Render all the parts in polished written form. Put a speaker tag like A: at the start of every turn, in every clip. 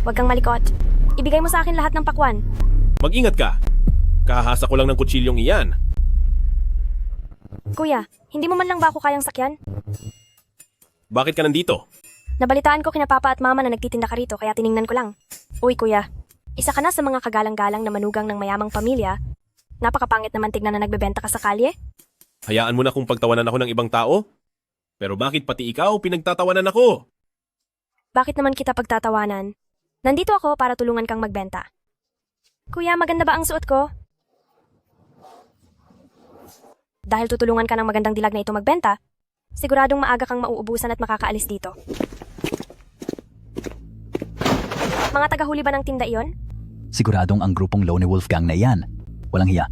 A: Huwag kang malikot. Ibigay mo sa akin lahat ng pakwan.
B: Mag-ingat ka. Kahasa ko lang ng kutsilyong iyan.
A: Kuya, hindi mo man lang ba ako kayang sakyan?
B: Bakit ka nandito?
A: Nabalitaan ko kina papa at mama na nagtitinda ka rito kaya tiningnan ko lang. Uy kuya, isa ka na sa mga kagalang-galang na manugang ng mayamang pamilya. Napakapangit naman tignan na nagbebenta ka sa kalye.
B: Hayaan mo na kung pagtawanan ako ng ibang tao? Pero bakit pati ikaw pinagtatawanan ako?
A: Bakit naman kita pagtatawanan? Nandito ako para tulungan kang magbenta. Kuya, maganda ba ang suot ko? Dahil tutulungan ka ng magandang dilag na ito magbenta, siguradong maaga kang mauubusan at makakaalis dito. Mga tagahuli ba ng tinda iyon?
C: Siguradong ang grupong Lone Wolf Gang na iyan. Walang hiya.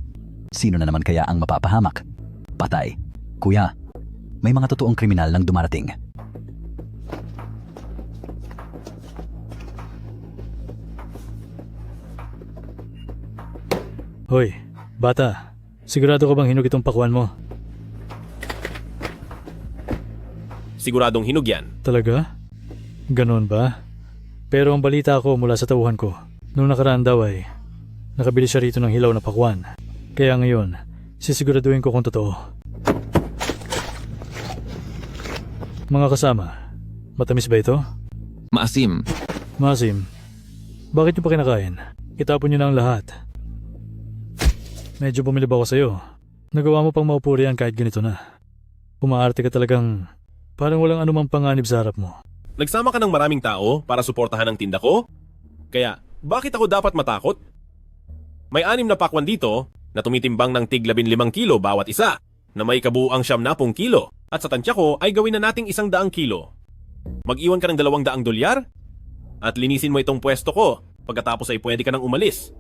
C: Sino na naman kaya ang mapapahamak? Patay. Kuya, may mga totoong kriminal nang dumarating.
D: Hoy, bata. Sigurado ka bang hinog itong pakuan mo?
B: Siguradong hinog yan.
D: Talaga? Ganon ba? Pero ang balita ko mula sa tauhan ko, nung nakaraan daw ay nakabili siya rito ng hilaw na pakuan. Kaya ngayon, sisiguraduhin ko kung totoo. Mga kasama, matamis ba ito?
E: Maasim.
D: Masim, bakit niyo pa kinakain? Itapon niyo na ang lahat. Medyo bumilib ako sa'yo. Nagawa mo pang maupuri yan kahit ganito na. Umaarte ka talagang parang walang anumang panganib sa harap mo.
B: Nagsama ka ng maraming tao para suportahan ang tinda ko? Kaya, bakit ako dapat matakot? May 6 na pakwan dito na tumitimbang ng tig 15 kilo bawat isa, na may kabuuang 70 kilo, at sa tansya ko ay gawin na nating 100 kilo. Mag-iwan ka ng 200 dolyar at linisin mo itong pwesto ko. Pagkatapos ay pwede ka nang umalis.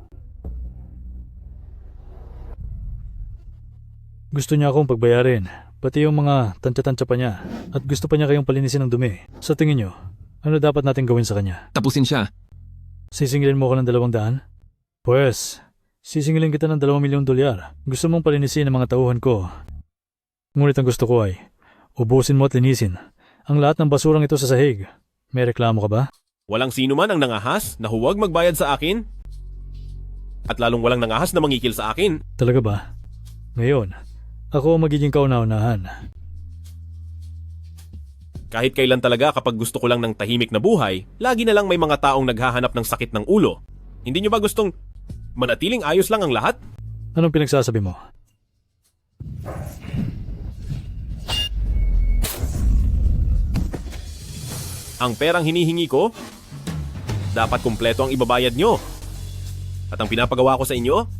D: Gusto niya akong pagbayarin, pati yung mga tansya-tansya pa niya, at gusto pa niya kayong palinisin ng dumi. Sa tingin niyo, ano dapat natin gawin sa kanya?
E: Tapusin siya.
D: Sisingilin mo ako ng 200? Pues, sisingilin kita ng 2 milyong dolyar. Gusto mong palinisin ang mga tauhan ko. Ngunit ang gusto ko ay, ubusin mo at linisin ang lahat ng basurang ito sa sahig. May reklamo ka ba?
B: Walang sino man ang nangahas na huwag magbayad sa akin. At lalong walang nangahas na mangikil sa akin.
D: Talaga ba? Ngayon, ako ang magiging kauna-unahan.
B: Kahit kailan talaga kapag gusto ko lang ng tahimik na buhay, lagi na lang may mga taong naghahanap ng sakit ng ulo. Hindi nyo ba gustong manatiling ayos lang ang lahat?
D: Anong pinagsasabi mo?
B: Ang perang hinihingi ko, dapat kumpleto ang ibabayad nyo. At ang pinapagawa ko sa inyo,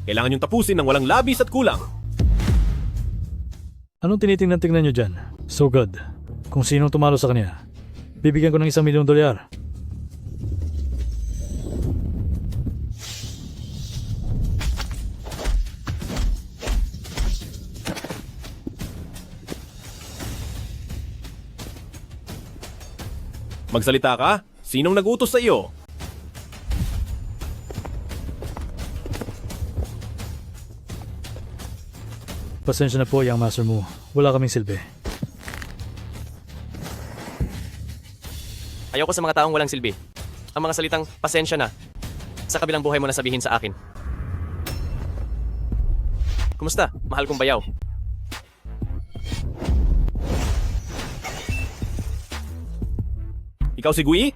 B: kailangan nyong tapusin ng walang labis at kulang.
D: Anong tinitingnan-tingnan nyo dyan? So good. Kung sinong tumalo sa kanya, bibigyan ko ng 1 milyong dolyar.
B: Magsalita ka? Sinong nag-utos sa iyo?
D: Pasensya na po, young master mo. Wala kaming silbi.
F: Ayoko sa mga taong walang silbi. Ang mga salitang pasensya na sa kabilang buhay mo na sabihin sa akin. Kumusta, mahal kong bayaw?
B: Ikaw si Gui?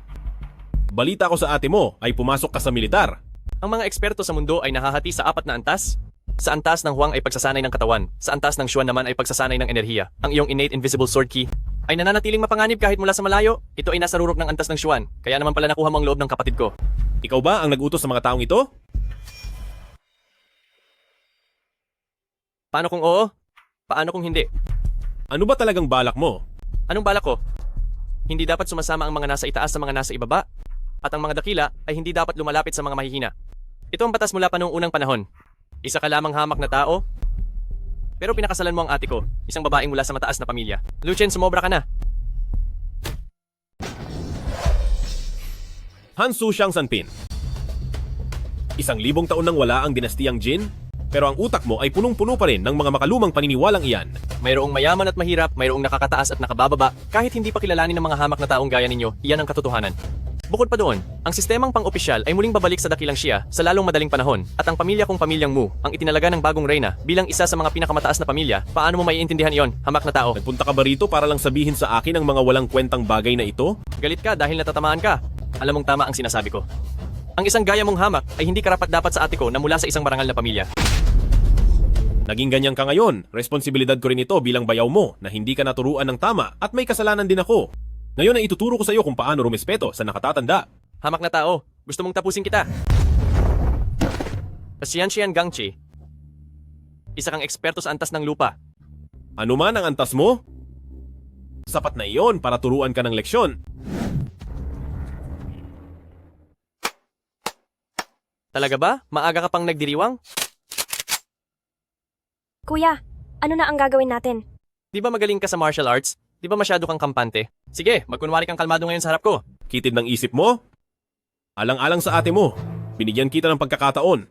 B: Balita ko sa ate mo ay pumasok ka sa militar.
F: Ang mga eksperto sa mundo ay nahahati sa 4 na antas. Sa antas ng Huang ay pagsasanay ng katawan. Sa antas ng Xuan naman ay pagsasanay ng enerhiya. Ang iyong innate invisible sword key ay nananatiling mapanganib kahit mula sa malayo. Ito ay nasa rurok ng antas ng Xuan. Kaya naman pala nakuha mo ang loob ng kapatid ko.
B: Ikaw ba ang nag-utos sa mga taong ito?
F: Paano kung oo? Paano kung hindi?
B: Ano ba talagang balak mo?
F: Anong balak ko? Hindi dapat sumasama ang mga nasa itaas sa mga nasa ibaba. At ang mga dakila ay hindi dapat lumalapit sa mga mahihina. Ito ang batas mula pa noong unang panahon. Isa ka lamang hamak na tao, pero pinakasalan mo ang ate ko, isang babaeng mula sa mataas na pamilya. Lucien, sumobra ka na.
B: Hansu Xiang Sanpin. 1,000 taon nang wala ang dinastiyang Jin, pero ang utak mo ay punong-puno pa rin ng mga makalumang paniniwalang iyan.
F: Mayroong mayaman at mahirap, mayroong nakakataas at nakabababa. Kahit hindi pa kilalanin ng mga hamak na taong gaya ninyo, iyan ang katotohanan. Bukod pa doon, ang sistemang pang-opisyal ay muling babalik sa dakilang Shia sa lalong madaling panahon at ang pamilya kong pamilyang Mu ang itinalaga ng bagong reyna bilang isa sa mga pinakamataas na pamilya. Paano mo maiintindihan iyon, hamak na tao?
B: Nagpunta ka ba rito para lang sabihin sa akin ang mga walang kwentang bagay na ito?
F: Galit ka dahil natatamaan ka. Alam mong tama ang sinasabi ko. Ang isang gaya mong hamak ay hindi karapat-dapat sa ate ko na mula sa isang marangal na pamilya.
B: Naging ganyan ka ngayon. Responsibilidad ko rin ito bilang bayaw mo na hindi ka naturuan ng tama at may kasalanan din ako. Ngayon ay ituturo ko sa iyo kung paano rumispeto sa nakatatanda.
F: Hamak na tao, gusto mong tapusin kita. Xian Gangchi, isa kang eksperto sa antas ng lupa.
B: Ano man ang antas mo? Sapat na iyon para turuan ka ng leksyon.
F: Talaga ba? Maaga ka pang nagdiriwang?
A: Kuya, ano na ang gagawin natin?
F: Di ba magaling ka sa martial arts? Di ba masyado kang kampante? Sige, magkunwari kang kalmado ngayon sa harap ko.
B: Kitid ng isip mo? Alang-alang sa ate mo. Binigyan kita ng pagkakataon.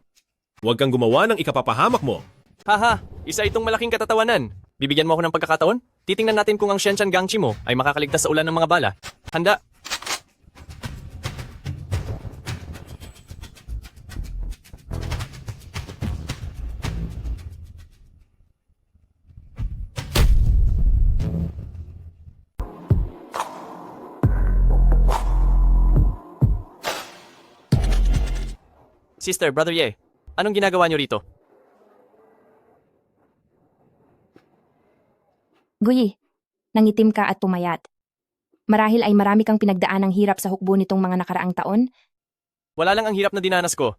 B: Huwag kang gumawa ng ikapapahamak mo.
F: Haha, isa itong malaking katatawanan. Bibigyan mo ako ng pagkakataon? Titingnan natin kung ang Xian Gangchi mo ay makakaligtas sa ulan ng mga bala. Handa? Sister, Brother Ye, anong ginagawa niyo rito?
E: Guyi, nangitim ka at pumayat. Marahil ay marami kang pinagdaan ng hirap sa hukbo nitong mga nakaraang taon.
F: Wala lang ang hirap na dinanas ko.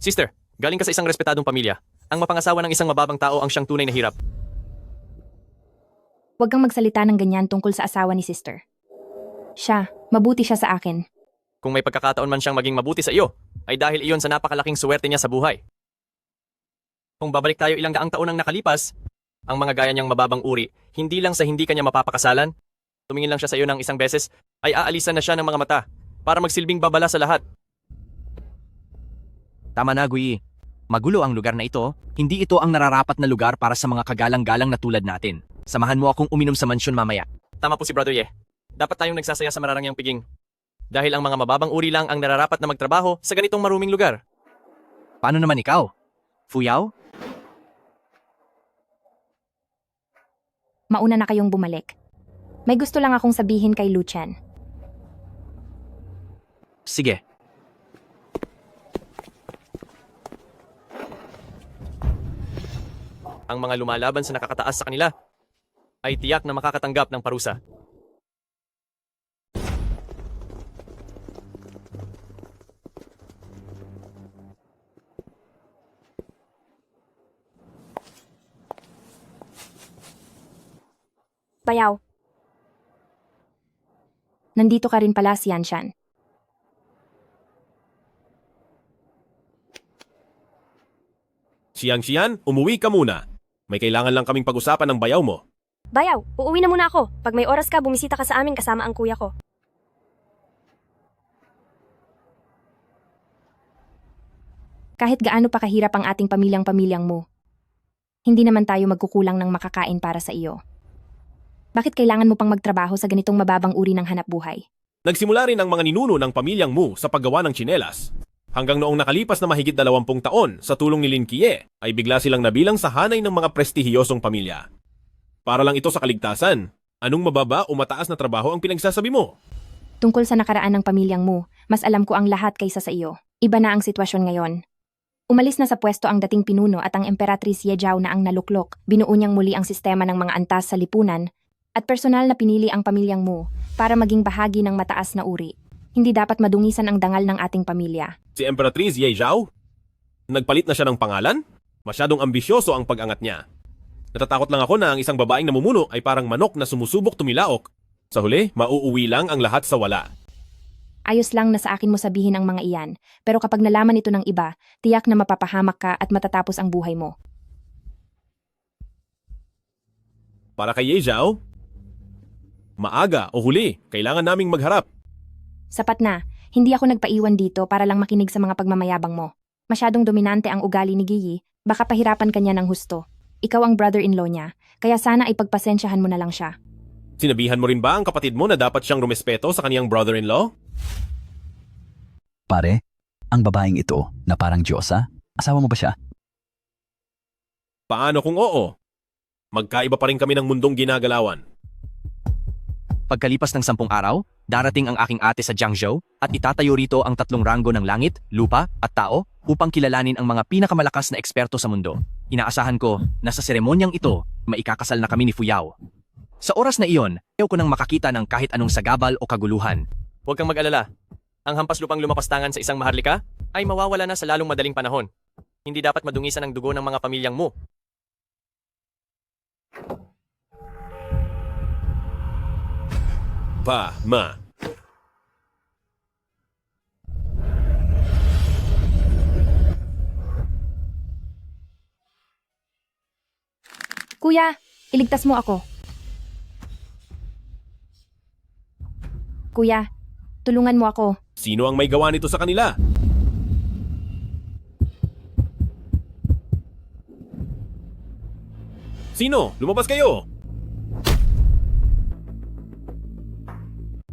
F: Sister, galing ka sa isang respetadong pamilya. Ang mapangasawa ng isang mababang tao ang siyang tunay na hirap.
E: Huwag kang magsalita ng ganyan tungkol sa asawa ni sister. Siya, mabuti siya sa akin.
F: Kung may pagkakataon man siyang maging mabuti sa iyo, ay dahil iyon sa napakalaking suwerte niya sa buhay. Kung babalik tayo ilang daang taon ang nakalipas, ang mga gaya niyang mababang uri, hindi lang sa hindi kanya mapapakasalan, tumingin lang siya sa iyo ng isang beses, ay aalisan na siya ng mga mata para magsilbing babala sa lahat.
G: Tama na, Guyi. Magulo ang lugar na ito. Hindi ito ang nararapat na lugar para sa mga kagalang-galang na tulad natin. Samahan mo akong uminom sa mansyon mamaya.
F: Tama po si Brother Ye. Dapat tayong nagsasaya sa mararangyang piging. Dahil ang mga mababang uri lang ang nararapat na magtrabaho sa ganitong maruming lugar.
G: Paano naman ikaw? Fuyaw?
E: Mauna na kayong bumalik. May gusto lang akong sabihin kay Luchan.
G: Sige.
F: Ang mga lumalaban sa nakakataas sa kanila ay tiyak na makakatanggap ng parusa.
A: Bayaw,
E: Nandito ka rin pala, Xianshan.
B: Siyan, umuwi ka muna. May kailangan lang kaming pag-usapan ng bayaw mo.
A: bayaw, uuwi na muna ako. Pag may oras ka, bumisita ka sa amin kasama ang kuya ko.
E: Kahit gaano pa kahirap ang ating pamilyang mo, hindi naman tayo magkukulang ng makakain para sa iyo. Bakit kailangan mo pang magtrabaho sa ganitong mababang uri ng hanap buhay?
B: Nagsimula rin ang mga ninuno ng pamilyang Mu sa paggawa ng tsinelas. Hanggang noong nakalipas na mahigit 20 taon sa tulong ni Lin Kie, ay bigla silang nabilang sa hanay ng mga prestihiyosong pamilya. Para lang ito sa kaligtasan, anong mababa o mataas na trabaho ang pinagsasabi mo?
E: Tungkol sa nakaraan ng pamilyang mo, mas alam ko ang lahat kaysa sa iyo. Iba na ang sitwasyon ngayon. Umalis na sa pwesto ang dating pinuno at ang Emperatriz Ye Zhao na ang naluklok. Binuo niyang muli ang sistema ng mga antas sa lipunan at personal na pinili ang pamilyang mo para maging bahagi ng mataas na uri. Hindi dapat madungisan ang dangal ng ating pamilya.
B: Si Emperatriz Ye Zhao? Nagpalit na siya ng pangalan? Masyadong ambisyoso ang pag-angat niya. Natatakot lang ako na ang isang babaeng namumuno ay parang manok na sumusubok tumilaok. Sa huli, mauuwi lang ang lahat sa wala.
E: Ayos lang na sa akin mo sabihin ang mga iyan, pero kapag nalaman ito ng iba, tiyak na mapapahamak ka at matatapos ang buhay mo.
B: Para kay Ye Zhao? Maaga o huli, kailangan naming magharap.
E: Sapat na, hindi ako nagpaiwan dito para lang makinig sa mga pagmamayabang mo. Masyadong dominante ang ugali ni Giyi, baka pahirapan kanya ng husto. Ikaw ang brother-in-law niya, kaya sana ay pagpasensyahan mo na lang siya.
B: Sinabihan mo rin ba ang kapatid mo na dapat siyang rumespeto sa kaniyang brother-in-law?
C: Pare, ang babaeng ito na parang Diyosa, asawa mo ba siya?
B: Paano kung oo? Magkaiba pa rin kami ng mundong ginagalawan.
G: Pagkalipas ng 10 araw, darating ang aking ate sa Jiangzhou at itatayo rito ang 3 ranggo ng langit, lupa at tao upang kilalanin ang mga pinakamalakas na eksperto sa mundo. Inaasahan ko na sa seremonyang ito, maikakasal na kami ni Fuyao. Sa oras na iyon, ayaw ko nang makakita ng kahit anong sagabal o kaguluhan.
F: Huwag kang mag-alala. Ang hampas lupang lumapastangan sa isang maharlika ay mawawala na sa lalong madaling panahon. Hindi dapat madungisan ang dugo ng mga pamilyang mo.
B: Ma.
E: Kuya, iligtas mo ako. Kuya, tulungan mo ako.
B: Sino ang may gawa nito sa kanila? Sino? Lumabas kayo!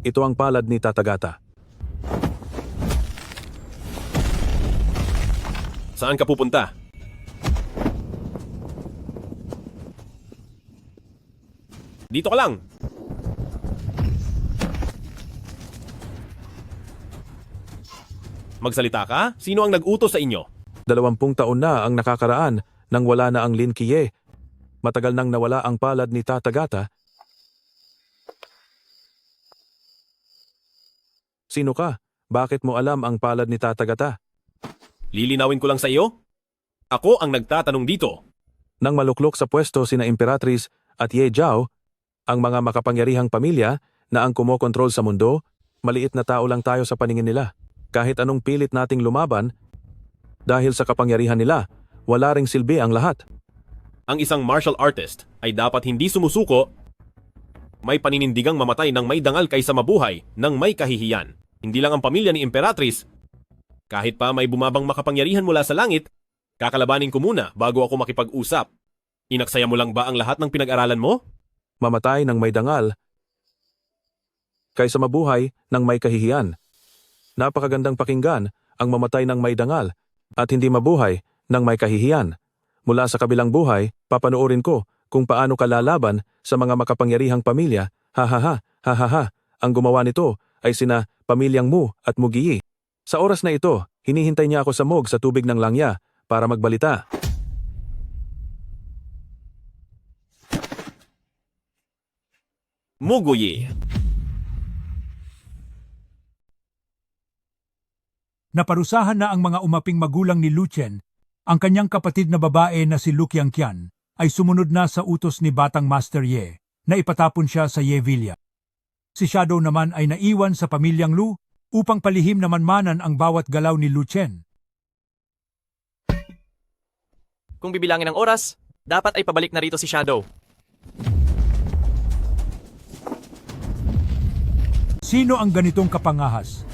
H: Ito ang palad ni Tatagata.
B: Saan ka pupunta? Dito ka lang! Magsalita ka? Sino ang nag-utos sa inyo?
H: 20 taon na ang nakakaraan nang wala na ang Lin Qiye. Matagal nang nawala ang palad ni Tatagata. Sino ka? Bakit mo alam ang palad ni Tatagata?
B: Lilinawin ko lang sa iyo? Ako ang nagtatanong dito.
H: Nang maluklok sa pwesto sina Imperatrice at Ye Zhao, ang mga makapangyarihang pamilya na ang kumokontrol sa mundo, maliit na tao lang tayo sa paningin nila. Kahit anong pilit nating lumaban, dahil sa kapangyarihan nila, wala ring silbi ang lahat.
B: Ang isang martial artist ay dapat hindi sumusuko, may paninindigang mamatay ng may dangal kaysa mabuhay ng may kahihiyan. Hindi lang ang pamilya ni Imperatrice. Kahit pa may bumabang makapangyarihan mula sa langit, kakalabanin ko muna bago ako makipag-usap. Inaksaya mo lang ba ang lahat ng pinag-aralan mo?
H: Mamatay ng may dangal, kaysa mabuhay ng may kahihiyan. Napakagandang pakinggan ang mamatay ng may dangal at hindi mabuhay ng may kahihiyan. Mula sa kabilang buhay, papanoorin ko kung paano ka lalaban sa mga makapangyarihang pamilya. Ha ha ha, ha ha ha. Ang gumawa nito ay sina pamilyang Mu at Mugiyi. Sa oras na ito, hinihintay niya ako sa Mog sa tubig ng Langya para magbalita.
B: Muguyi.
I: Naparusahan na ang mga umaping magulang ni Luchen. Ang kanyang kapatid na babae na si Lu Qiangqian ay sumunod na sa utos ni Batang Master Ye na ipatapon siya sa Ye Villa. Si Shadow naman ay naiwan sa pamilyang Lu upang palihim na manmanan ang bawat galaw ni Luchen.
F: Kung bibilangin ang oras, dapat ay pabalik na rito si Shadow.
I: Sino ang ganitong kapangahas?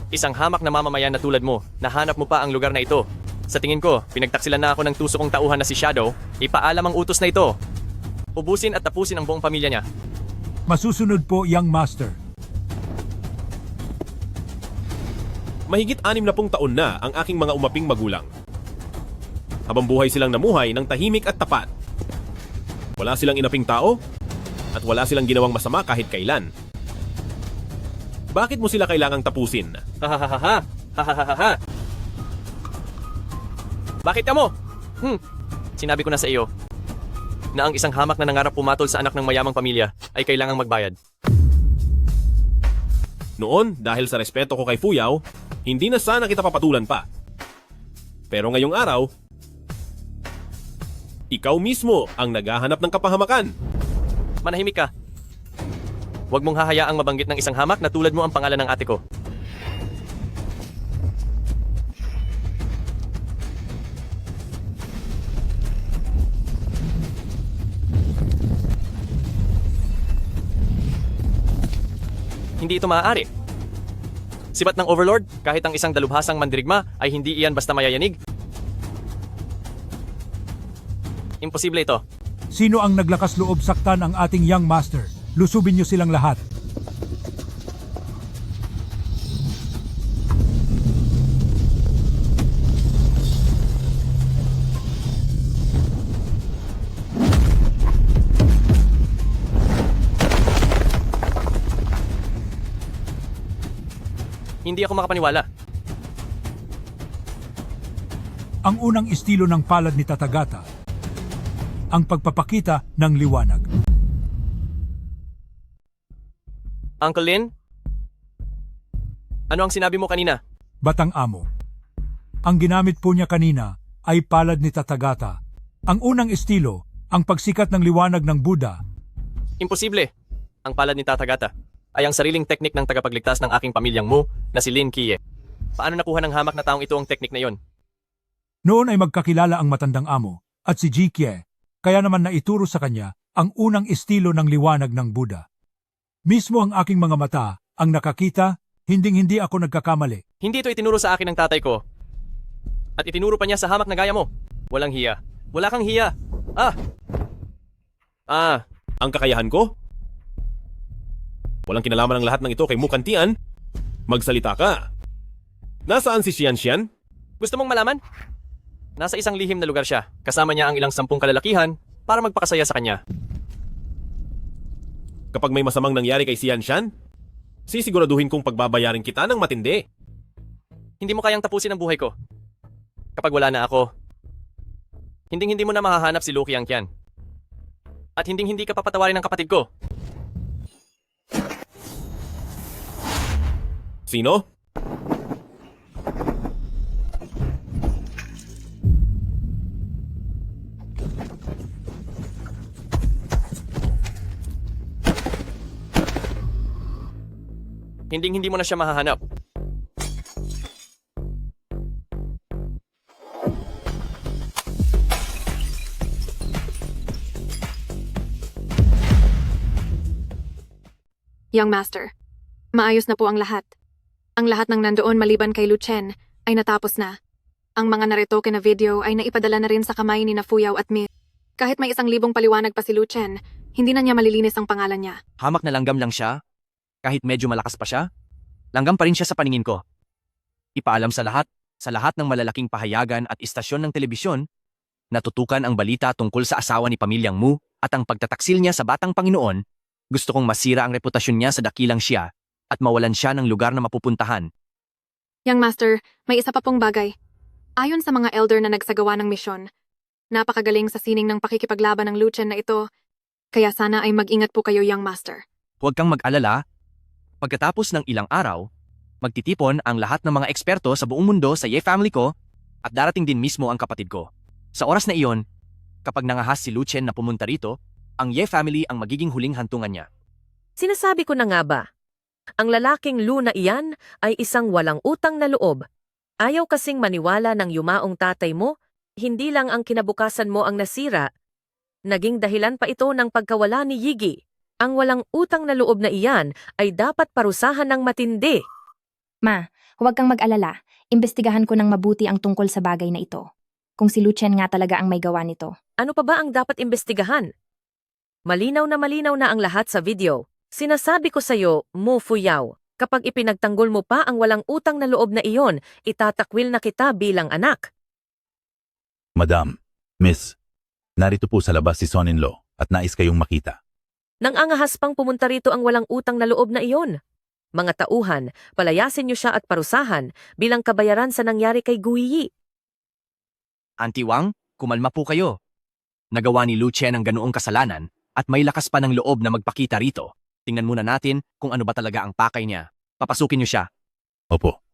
F: Isang hamak na mamamayan na tulad mo, nahanap mo pa ang lugar na ito. Sa tingin ko, pinagtaksilan na ako ng tuso kong tauhan na si Shadow, ipaalam ang utos na ito. Ubusin at tapusin ang buong pamilya niya.
I: Masusunod po, Young Master.
B: Mahigit 60 taon na ang aking mga umaping magulang. Habang buhay silang namuhay ng tahimik at tapat. Wala silang inaping tao at wala silang ginawang masama kahit kailan. Bakit mo sila kailangang tapusin?
F: Hahaha. Hahaha. Bakit ka mo? Sinabi ko na sa iyo na ang isang hamak na nangarap pumatol sa anak ng mayamang pamilya ay kailangang magbayad.
B: Noon, dahil sa respeto ko kay Fuyao, hindi na sana kita papatulan pa. Pero ngayong araw, ikaw mismo ang naghahanap ng kapahamakan.
F: Manahimik ka. Huwag mong hahayaang mabanggit ng isang hamak na tulad mo ang pangalan ng ate ko. Hindi ito maaari. Sibat ng Overlord, kahit ang isang dalubhasang mandirigma ay hindi iyan basta mayayanig. Imposible ito.
I: Sino ang naglakas loob saktan ang ating young master? Lusubin niyo silang lahat.
F: Hindi ako makapaniwala.
I: Ang unang estilo ng palad ni Tathagata, ang pagpapakita ng liwanag.
F: Uncle Lin? Ano ang sinabi mo kanina?
I: Batang amo. Ang ginamit po niya kanina ay palad ni Tathagata. Ang unang estilo, ang pagsikat ng liwanag ng Buddha.
F: Imposible. Ang palad ni Tathagata ay ang sariling teknik ng tagapagligtas ng aking pamilyang Mu na si Lin Kie. Paano nakuha ng hamak na taong ito ang teknik na yon?
I: Noon ay magkakilala ang matandang amo at si Jikie, kaya naman naituro sa kanya ang unang estilo ng liwanag ng Buddha. Mismo ang aking mga mata ang nakakita, hinding-hindi ako nagkakamali.
F: Hindi ito itinuro sa akin ng tatay ko. At itinuro pa niya sa hamak na gaya mo. Walang hiya. Wala kang hiya.
B: Ang kakayahan ko? Walang kinalaman ang lahat ng ito kay Mukantian. Magsalita ka. Nasaan si Xian Xian?
F: Gusto mong malaman? Nasa isang lihim na lugar siya. Kasama niya ang ilang 10 kalalakihan para magpakasaya sa kanya.
B: Kapag may masamang nangyari kay Xian Xian, sisiguraduhin kong pagbabayarin kita ng matindi.
F: Hindi mo kayang tapusin ang buhay ko. Kapag wala na ako, hinding-hindi mo na mahahanap si Lu Qiangqian. At hinding-hindi ka papatawarin ng kapatid ko.
B: Sino?
F: Hinding-hindi mo na siya mahahanap.
J: Young Master, maayos na po ang lahat. Ang lahat ng nandoon maliban kay Lu Chen ay natapos na. Ang mga naretoke na video ay naipadala na rin sa kamay ni na Fuyaw at Myth. Kahit may 1,000 paliwanag pa si Lu Chen, hindi na niya malilinis ang pangalan niya.
G: Hamak na langgam lang siya. Kahit medyo malakas pa siya, langgam pa rin siya sa paningin ko. Ipaalam sa lahat ng malalaking pahayagan at istasyon ng telebisyon, natutukan ang balita tungkol sa asawa ni pamilyang Mu at ang pagtataksil niya sa batang Panginoon. Gusto kong masira ang reputasyon niya sa dakilang siya at mawalan siya ng lugar na mapupuntahan.
J: Young Master, may isa pa pong bagay. Ayon sa mga elder na nagsagawa ng misyon, napakagaling sa sining ng pakikipaglaban ng Lu Chen na ito, kaya sana ay mag-ingat po kayo, Young Master.
G: Huwag kang mag-alala. Pagkatapos ng ilang araw, magtitipon ang lahat ng mga eksperto sa buong mundo sa Ye family ko at darating din mismo ang kapatid ko. Sa oras na iyon, kapag nangahas si Lu Chen na pumunta rito, ang Ye family ang magiging huling hantungan niya.
K: Sinasabi ko na nga ba? Ang lalaking Lu na iyan ay isang walang utang na loob. Ayaw kasing maniwala ng yumaong tatay mo, hindi lang ang kinabukasan mo ang nasira. Naging dahilan pa ito ng pagkawala ni Yigi. Ang walang utang na loob na iyan ay dapat parusahan ng matindi.
E: Ma, huwag kang mag-alala. Imbestigahan ko ng mabuti ang tungkol sa bagay na ito. Kung si Lu Chen nga talaga ang may gawa nito.
K: Ano pa ba ang dapat imbestigahan? Malinaw na ang lahat sa video. Sinasabi ko sa'yo, Mu Fuyaw, kapag ipinagtanggol mo pa ang walang utang na loob na iyon, itatakwil na kita bilang anak.
L: Madam, Miss, narito po sa labas si son-in-law at nais kayong makita.
K: Nang angahas pang pumunta rito ang walang utang na loob na iyon. Mga tauhan, palayasin niyo siya at parusahan bilang kabayaran sa nangyari kay Guiyi.
G: Auntie Wang, kumalma po kayo. Nagawa ni Lu Chen ang ganoong kasalanan at may lakas pa ng loob na magpakita rito. Tingnan muna natin kung ano ba talaga ang pakay niya. Papasukin niyo siya.
L: Opo.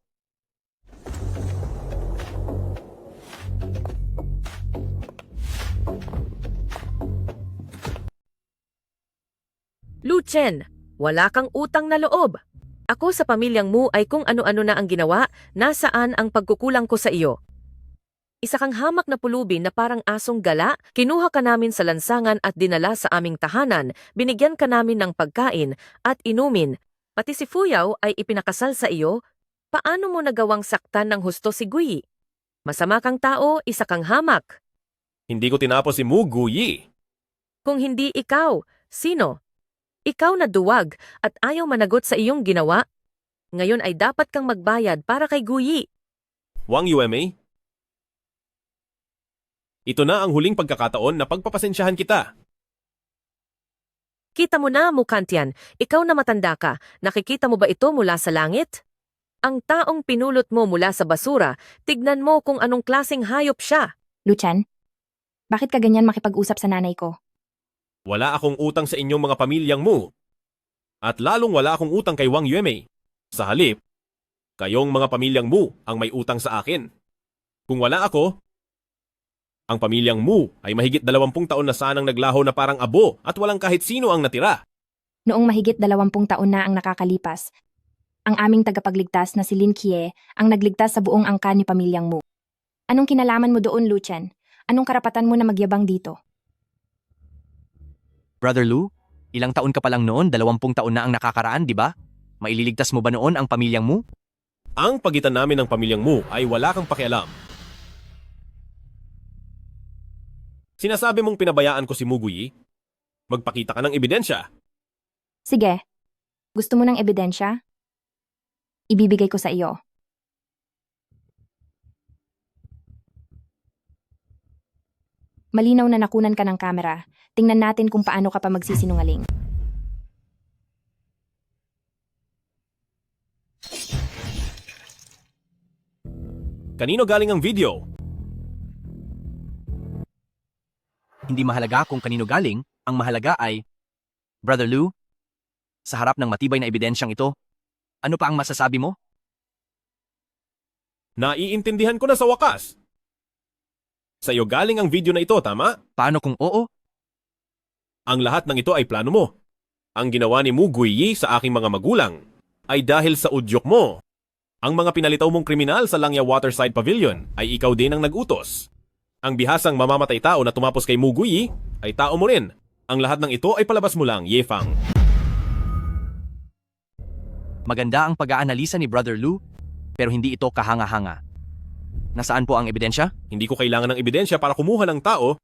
K: Lu Chen, wala kang utang na loob. Ako sa pamilyang Mu ay kung ano-ano na ang ginawa, nasaan ang pagkukulang ko sa iyo. Isa kang hamak na pulubi na parang asong gala, kinuha ka namin sa lansangan at dinala sa aming tahanan, binigyan ka namin ng pagkain at inumin. Pati si Fuyaw ay ipinakasal sa iyo, paano mo nagawang saktan ng husto si Guyi? Masama kang tao, isa kang hamak.
B: Hindi ko tinapos si Mu Guyi.
K: Kung hindi ikaw, sino? Ikaw na duwag at ayaw managot sa iyong ginawa? Ngayon ay dapat kang magbayad para kay Guyi.
B: Wang Yueme? Ito na ang huling pagkakataon na pagpapasensyahan kita.
K: Kita mo na, Mukantian, ikaw na matanda ka, nakikita mo ba ito mula sa langit? Ang taong pinulot mo mula sa basura, tignan mo kung anong klaseng hayop siya.
E: Luchan, bakit ka ganyan makipag-usap sa nanay ko?
B: Wala akong utang sa inyong mga pamilyang Mu. At lalong wala akong utang kay Wang Yueme. Sa halip, kayong mga pamilyang Mu ang may utang sa akin. Kung wala ako, ang pamilyang Mu ay mahigit 20 taon na sanang naglaho na parang abo at walang kahit sino ang natira.
E: Noong mahigit 20 taon na ang nakakalipas, ang aming tagapagligtas na si Lin Kie ang nagligtas sa buong angkan ni pamilyang Mu. Anong kinalaman mo doon, Luchan? Anong karapatan mo na magyabang dito?
G: Brother Lu, ilang taon ka pa lang noon, 20 taon na ang nakakaraan, di ba? Maililigtas mo ba noon ang pamilyang Mu?
B: Ang pagitan namin ng pamilyang Mu ay wala kang pakialam. Sinasabi mong pinabayaan ko si Mu Guyi? Magpakita ka ng ebidensya.
E: Sige, gusto mo ng ebidensya? Ibibigay ko sa iyo. Malinaw na nakunan ka ng kamera. Tingnan natin kung paano ka pa magsisinungaling.
B: Kanino galing ang video?
G: Hindi mahalaga kung kanino galing, ang mahalaga ay, Brother Lu, sa harap ng matibay na ebidensyang ito, ano pa ang masasabi mo?
B: Naiintindihan ko na sa wakas. Sa iyo galing ang video na ito, tama?
G: Paano kung oo?
B: Ang lahat ng ito ay plano mo. Ang ginawa ni Mu Guiyi sa aking mga magulang ay dahil sa udyok mo. Ang mga pinalitaw mong kriminal sa Langya Waterside Pavilion ay ikaw din ang nag-utos. Ang bihasang mamamatay tao na tumapos kay Mu Guiyi ay tao mo rin. Ang lahat ng ito ay palabas mo lang, Ye Fang.
G: Maganda ang pag-aanalisa ni Brother Lu, pero hindi ito kahanga-hanga. Nasaan po ang ebidensya?
B: Hindi ko kailangan ng ebidensya para kumuha ng tao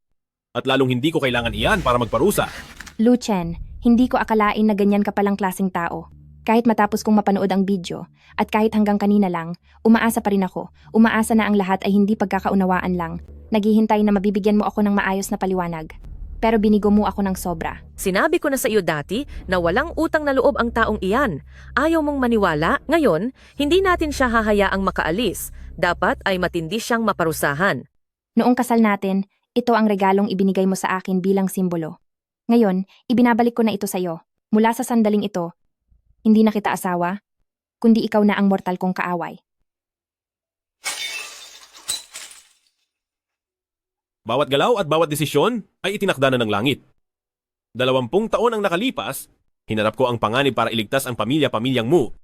B: at lalong hindi ko kailangan iyan para magparusa.
E: Luchan, hindi ko akalain na ganyan ka palang klaseng tao. Kahit matapos kong mapanood ang video, at kahit hanggang kanina lang, umaasa pa rin ako. Umaasa na ang lahat ay hindi pagkakaunawaan lang. Naghihintay na mabibigyan mo ako ng maayos na paliwanag. Pero binigo mo ako ng sobra.
K: Sinabi ko na sa iyo dati na walang utang na loob ang taong iyan. Ayaw mong maniwala, ngayon, hindi natin siya hahayaang makaalis. Dapat ay matindi siyang maparusahan.
E: Noong kasal natin, ito ang regalong ibinigay mo sa akin bilang simbolo. Ngayon, ibinabalik ko na ito sa iyo. Mula sa sandaling ito, hindi na kita asawa, kundi ikaw na ang mortal kong kaaway.
B: Bawat galaw at bawat desisyon ay itinakda na ng langit. 20 taon ang nakalipas, hinarap ko ang panganib para iligtas ang pamilya-pamilyang Mu.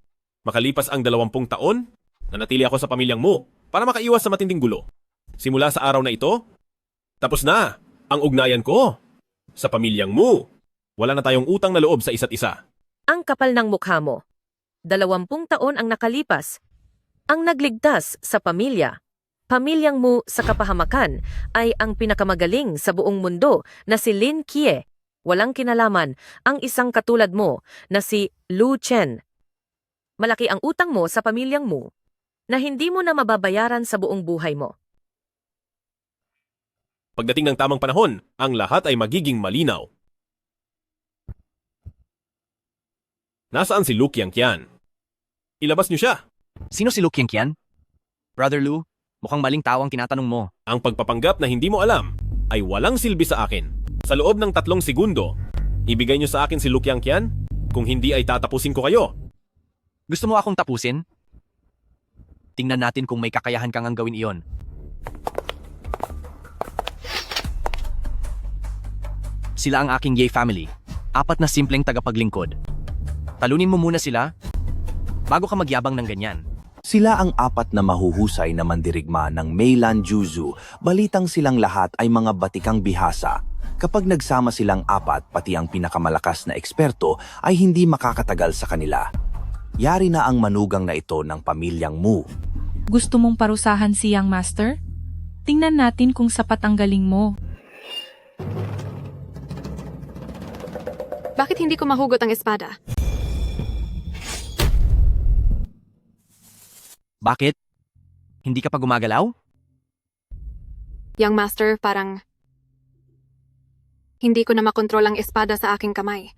B: Makalipas ang 20 taon, nanatili ako sa pamilyang Mu para makaiwas sa matinding gulo. Simula sa araw na ito, tapos na ang ugnayan ko sa pamilyang Mu. Wala na tayong utang na loob sa isa't isa.
K: Ang kapal ng mukha mo. 20 taon ang nakalipas. Ang nagligtas sa pamilya. Pamilyang Mu sa kapahamakan ay ang pinakamagaling sa buong mundo na si Lin Kie. Walang kinalaman ang isang katulad mo na si Lu Chen. Malaki ang utang mo sa pamilyang Mu na hindi mo na mababayaran sa buong buhay mo.
B: Pagdating ng tamang panahon, ang lahat ay magiging malinaw. Nasaan si Lu Qiangqian? Ilabas niyo siya.
G: Sino si Lu Qiangqian? Brother Lu, mukhang maling tao ang tinatanong mo.
B: Ang pagpapanggap na hindi mo alam ay walang silbi sa akin. Sa loob ng 3 segundo, ibigay niyo sa akin si Lu Qiangqian. Kung hindi ay tatapusin ko kayo.
G: Gusto mo akong tapusin? Tingnan natin kung may kakayahan kang ang gawin iyon. Sila ang aking Ye family. 4 na simpleng tagapaglingkod. Talunin mo muna sila bago ka magyabang ng ganyan.
M: Sila ang 4 na mahuhusay na mandirigma ng Meilan Juzu. Balitang silang lahat ay mga batikang bihasa. Kapag nagsama silang 4, pati ang pinakamalakas na eksperto ay hindi makakatagal sa kanila. Yari na ang manugang na ito ng pamilyang Mu.
N: Gusto mong parusahan si Young Master? Tingnan natin kung sapat ang galing mo.
J: Bakit hindi ko mahugot ang espada?
G: Bakit? Hindi ka pa gumagalaw?
J: Young Master, parang hindi ko na makontrol ang espada sa aking kamay.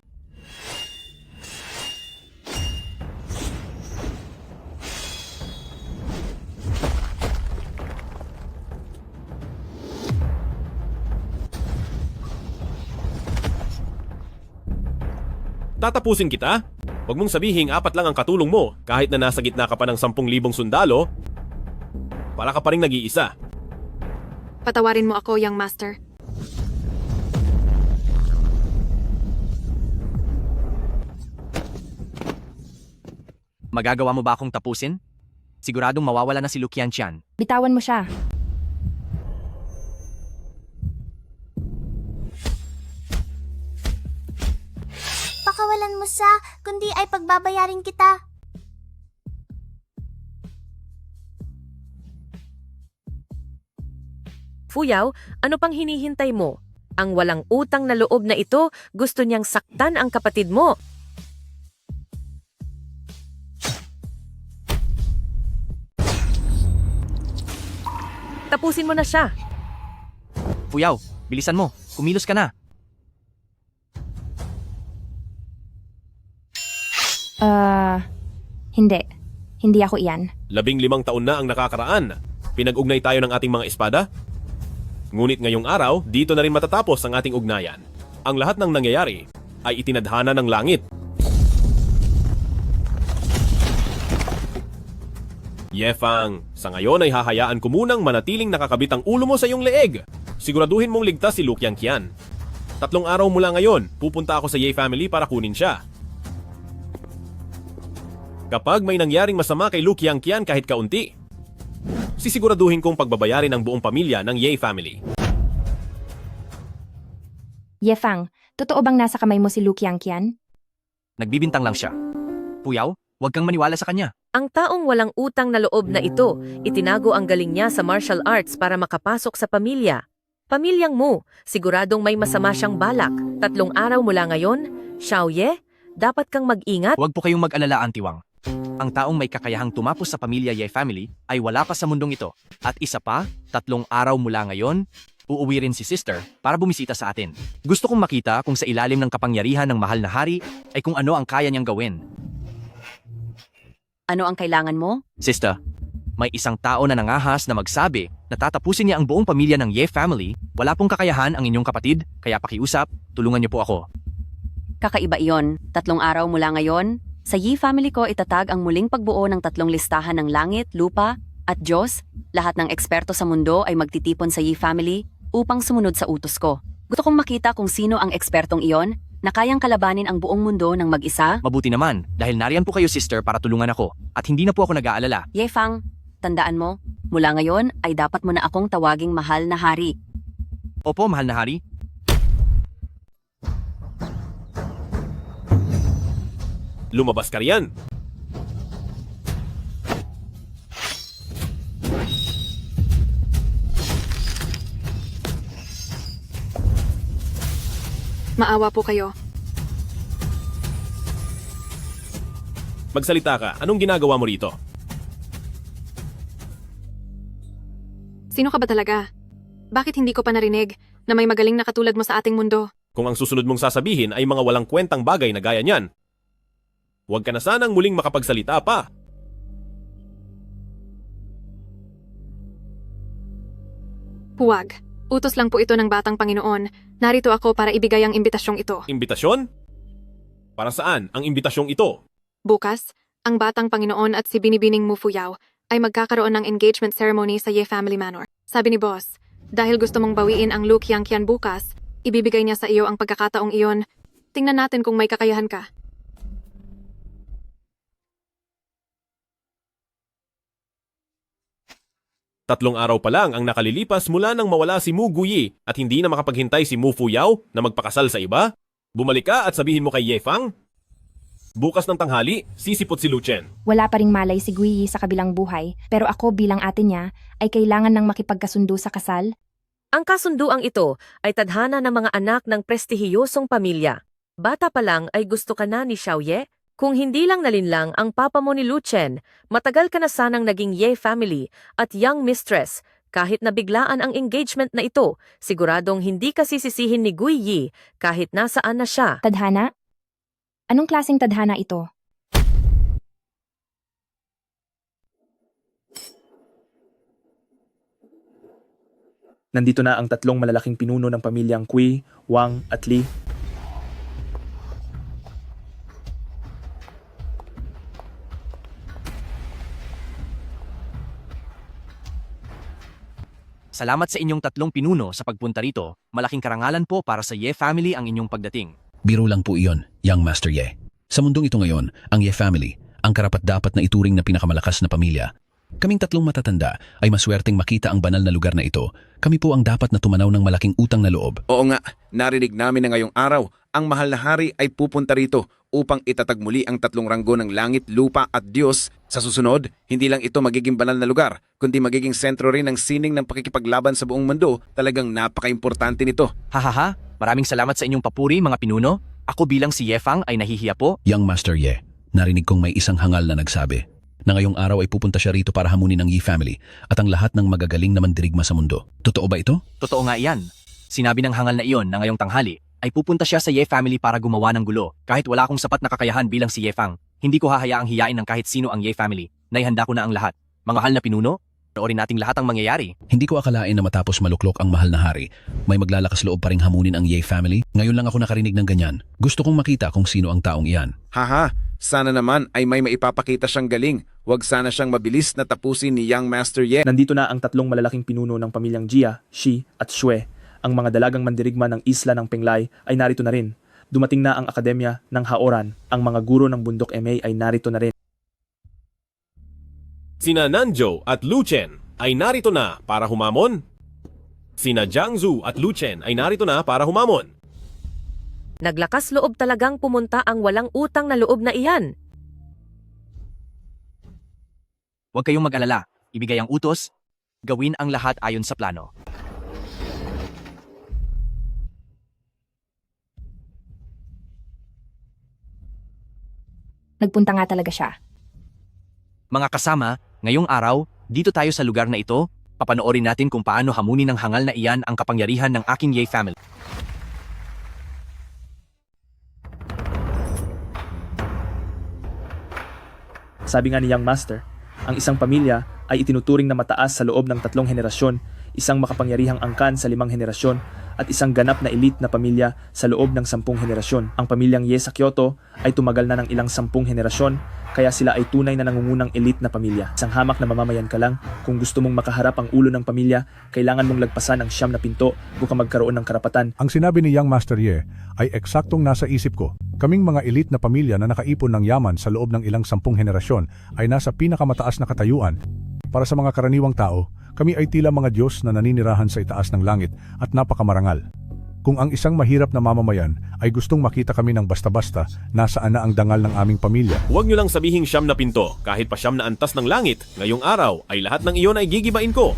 B: Tatapusin kita? Huwag mong sabihing 4 lang ang katulong mo kahit na nasa gitna ka pa ng 10,000 sundalo. Para ka pa rin nag-iisa.
J: Patawarin mo ako, Young Master.
G: Magagawa mo ba akong tapusin? Siguradong mawawala na si Lu Qianqian.
E: Bitawan mo siya.
O: Pakawalan mo siya, kundi ay pagbabayarin kita.
K: Fuyaw, ano pang hinihintay mo? Ang walang utang na loob na ito, gusto niyang saktan ang kapatid mo. Tapusin mo na siya.
G: Fuyaw, bilisan mo. Kumilos ka na.
E: Hindi. Hindi ako iyan.
B: 15 taon na ang nakakaraan. Pinag-ugnay tayo ng ating mga espada. Ngunit ngayong araw, dito na rin matatapos ang ating ugnayan. Ang lahat ng nangyayari ay itinadhana ng langit. Yefang, sa ngayon ay hahayaan ko munang manatiling nakakabit ang ulo mo sa iyong leeg. Siguraduhin mong ligtas si Lu Qianqian. 3 araw mula ngayon, pupunta ako sa Ye family para kunin siya. Kapag may nangyaring masama kay Lu Qianqian kahit kaunti, sisiguraduhin kong pagbabayarin ang buong pamilya ng Ye family.
E: Yefang, totoo bang nasa kamay mo si Lu Qianqian?
G: Nagbibintang lang siya. Fuyaw, huwag kang maniwala sa kanya.
K: Ang taong walang utang na loob na ito, itinago ang galing niya sa martial arts para makapasok sa pamilya. Pamilyang Mu, siguradong may masama siyang balak. 3 araw mula ngayon, Xiaoye, dapat kang mag-ingat.
G: Huwag po kayong mag-alala, Antiwang. Ang taong may kakayahang tumapos sa pamilya Ye family ay wala pa sa mundong ito. At isa pa, 3 araw mula ngayon, uuwi rin si sister para bumisita sa atin. Gusto kong makita kung sa ilalim ng kapangyarihan ng mahal na hari ay kung ano ang kaya niyang gawin.
P: Ano ang kailangan mo?
G: Sister, may isang tao na nangahas na magsabi na tatapusin niya ang buong pamilya ng Ye family. Wala pong kakayahan ang inyong kapatid, kaya pakiusap, tulungan niyo po ako.
P: Kakaiba iyon. 3 araw mula ngayon, sa Yi family ko itatag ang muling pagbuo ng 3 listahan ng langit, lupa, at Diyos. Lahat ng eksperto sa mundo ay magtitipon sa Yi family upang sumunod sa utos ko. Gusto kong makita kung sino ang ekspertong iyon na kayang kalabanin ang buong mundo ng mag-isa.
G: Mabuti naman, dahil nariyan po kayo sister para tulungan ako, at hindi na po ako nag-aalala.
P: Yefang, tandaan mo, mula ngayon ay dapat mo na akong tawaging mahal na hari.
G: Opo, mahal na hari.
B: Lumabas ka riyan.
J: Maawa po kayo.
B: Magsalita ka, anong ginagawa mo rito?
J: Sino ka ba talaga? Bakit hindi ko pa narinig na may magaling na katulad mo sa ating mundo?
B: Kung ang susunod mong sasabihin ay mga walang kwentang bagay na gaya niyan, huwag ka na sanang muling makapagsalita pa.
J: Huwag. Utos lang po ito ng batang Panginoon. Narito ako para ibigay ang imbitasyong ito.
B: Imbitasyon? Para saan ang imbitasyong ito?
J: Bukas, ang batang Panginoon at si Binibining Mu Fuyaw ay magkakaroon ng engagement ceremony sa Ye Family Manor. Sabi ni Boss, dahil gusto mong bawiin ang Lu Qianqian bukas, ibibigay niya sa iyo ang pagkakataong iyon. Tingnan natin kung may kakayahan ka.
B: Tatlong araw pa lang ang nakalilipas mula nang mawala si Mu Guyi at hindi na makapaghintay si Mu Fuyaw na magpakasal sa iba. Bumalik ka at sabihin mo kay Yefang, bukas ng tanghali, sisipot si Lu Chen.
E: Wala pa ring malay si Guyi sa kabilang buhay, pero ako bilang ate niya ay kailangan ng makipagkasundo sa kasal.
K: Ang kasunduang ito ay tadhana ng mga anak ng prestihiyosong pamilya. Bata pa lang ay gusto ka na ni Xiaoye? Kung hindi lang nalinlang ang papa mo ni Luchen, matagal ka na sanang naging Ye family at young mistress. Kahit nabiglaan ang engagement na ito, siguradong hindi ka sisisihin ni Gui Yi kahit nasaan na siya.
E: Tadhana? Anong klaseng tadhana ito?
Q: Nandito na ang tatlong malalaking pinuno ng pamilyang Kui, Wang at Li.
G: Salamat sa inyong tatlong pinuno sa pagpunta rito. Malaking karangalan po para sa Ye family ang inyong pagdating.
R: Biro lang po iyon, Young Master Ye. Sa mundong ito ngayon, ang Ye family, ang karapat-dapat na ituring na pinakamalakas na pamilya. Kaming tatlong matatanda ay maswerteng makita ang banal na lugar na ito. Kami po ang dapat na tumanaw ng malaking utang na loob.
S: Oo nga, narinig namin na ngayong araw, ang mahal na hari ay pupunta rito upang itatag muli ang tatlong ranggo ng langit, lupa at Diyos. Sa susunod, hindi lang ito magiging banal na lugar, kundi magiging sentro rin ng sining ng pakikipaglaban sa buong mundo. Talagang napaka-importante nito.
G: Hahaha, maraming salamat sa inyong papuri mga pinuno. Ako bilang si Yefang ay nahihiya po.
R: Young Master Ye, narinig kong may isang hangal na nagsabi na ngayong araw ay pupunta siya rito para hamunin ang Yi family at ang lahat ng magagaling na mandirigma sa mundo. Totoo ba ito?
G: Totoo nga iyan. Sinabi ng hangal na iyon na ngayong tanghali ay pupunta siya sa Ye family para gumawa ng gulo. Kahit wala akong sapat na kakayahan bilang si Yefang, hindi ko hahayaang hiyain ng kahit sino ang Ye family. Naihanda ko na ang lahat. Mga mahal na pinuno, panoorin nating lahat ang mangyayari.
R: Hindi ko akalain na matapos maluklok ang mahal na hari, may maglalakas loob pa ring hamunin ang Ye family. Ngayon lang ako nakarinig ng ganyan. Gusto kong makita kung sino ang taong iyan.
S: Haha, sana naman ay may maipapakita siyang galing. Huwag sana siyang mabilis na tapusin ni Young Master Ye.
Q: Nandito na ang tatlong malalaking pinuno ng pamilyang Jia, Shi at Xue. Ang mga dalagang mandirigma ng isla ng Penglai ay narito na rin. Dumating na ang akademya ng Haoran. Ang mga guro ng bundok MA ay narito na rin.
B: Sina Nanzhou at Luchen ay narito na para humamon. Sina Jiangzu at Luchen ay narito na para humamon.
K: Naglakas loob talagang pumunta ang walang utang na loob na iyan.
G: Huwag kayong mag-alala. Ibigay ang utos. Gawin ang lahat ayon sa plano.
E: Nagpunta nga talaga siya.
G: Mga kasama, ngayong araw, dito tayo sa lugar na ito, papanoorin natin kung paano hamunin ng hangal na iyan ang kapangyarihan ng aking Ye family.
Q: Sabi nga ni Young Master, ang isang pamilya ay itinuturing na mataas sa loob ng 3 henerasyon, isang makapangyarihang angkan sa 5 henerasyon, at isang ganap na elite na pamilya sa loob ng 10 henerasyon. Ang pamilyang Ye sa Kyoto ay tumagal na ng ilang 10 henerasyon, kaya sila ay tunay na nangungunang elite na pamilya. Isang hamak na mamamayan ka lang, kung gusto mong makaharap ang ulo ng pamilya, kailangan mong lagpasan ang 9 na pinto buka magkaroon ng karapatan.
I: Ang sinabi ni Young Master Ye ay eksaktong nasa isip ko. Kaming mga elite na pamilya na nakaipon ng yaman sa loob ng ilang 10 henerasyon ay nasa pinakamataas na katayuan. Para sa mga karaniwang tao, kami ay tila mga Diyos na naninirahan sa itaas ng langit at napakamarangal. Kung ang isang mahirap na mamamayan ay gustong makita kami ng basta-basta, nasaan na ang dangal ng aming pamilya?
B: Huwag nyo lang sabihing 9 na pinto, kahit pa 9 na antas ng langit, ngayong araw ay lahat ng iyon ay gigibain ko.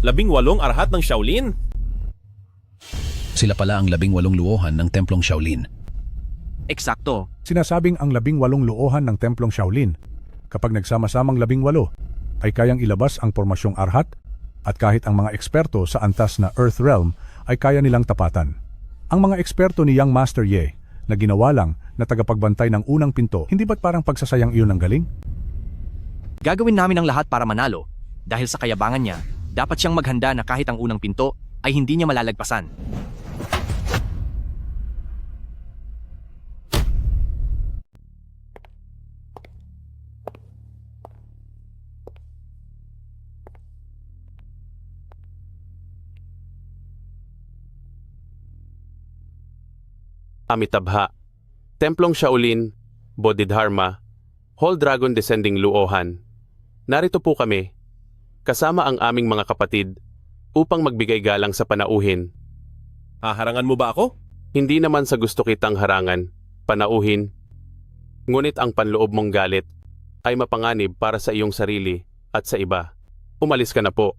B: Labing 8 arhat ng Shaolin?
R: Sila pala ang 18 luohan ng Templong Shaolin.
G: Eksakto.
I: Sinasabing ang 18 luohan ng Templong Shaolin. Kapag nagsama-samang 18, ay kayang ilabas ang pormasyong arhat at kahit ang mga eksperto sa antas na Earth Realm ay kaya nilang tapatan. Ang mga eksperto ni Young Master Ye na ginawa lang na tagapagbantay ng unang pinto, hindi ba't parang pagsasayang iyon ng galing?
G: Gagawin namin ang lahat para manalo. Dahil sa kayabangan niya, dapat siyang maghanda na kahit ang unang pinto ay hindi niya malalagpasan.
T: Amitabha, Templong Shaolin, Bodhidharma, Whole Dragon Descending Luohan. Narito po kami, kasama ang aming mga kapatid, upang magbigay galang sa panauhin.
B: Haharangan mo ba ako?
T: Hindi naman sa gusto kitang harangan, panauhin. Ngunit ang panloob mong galit ay mapanganib para sa iyong sarili at sa iba. Umalis ka na po.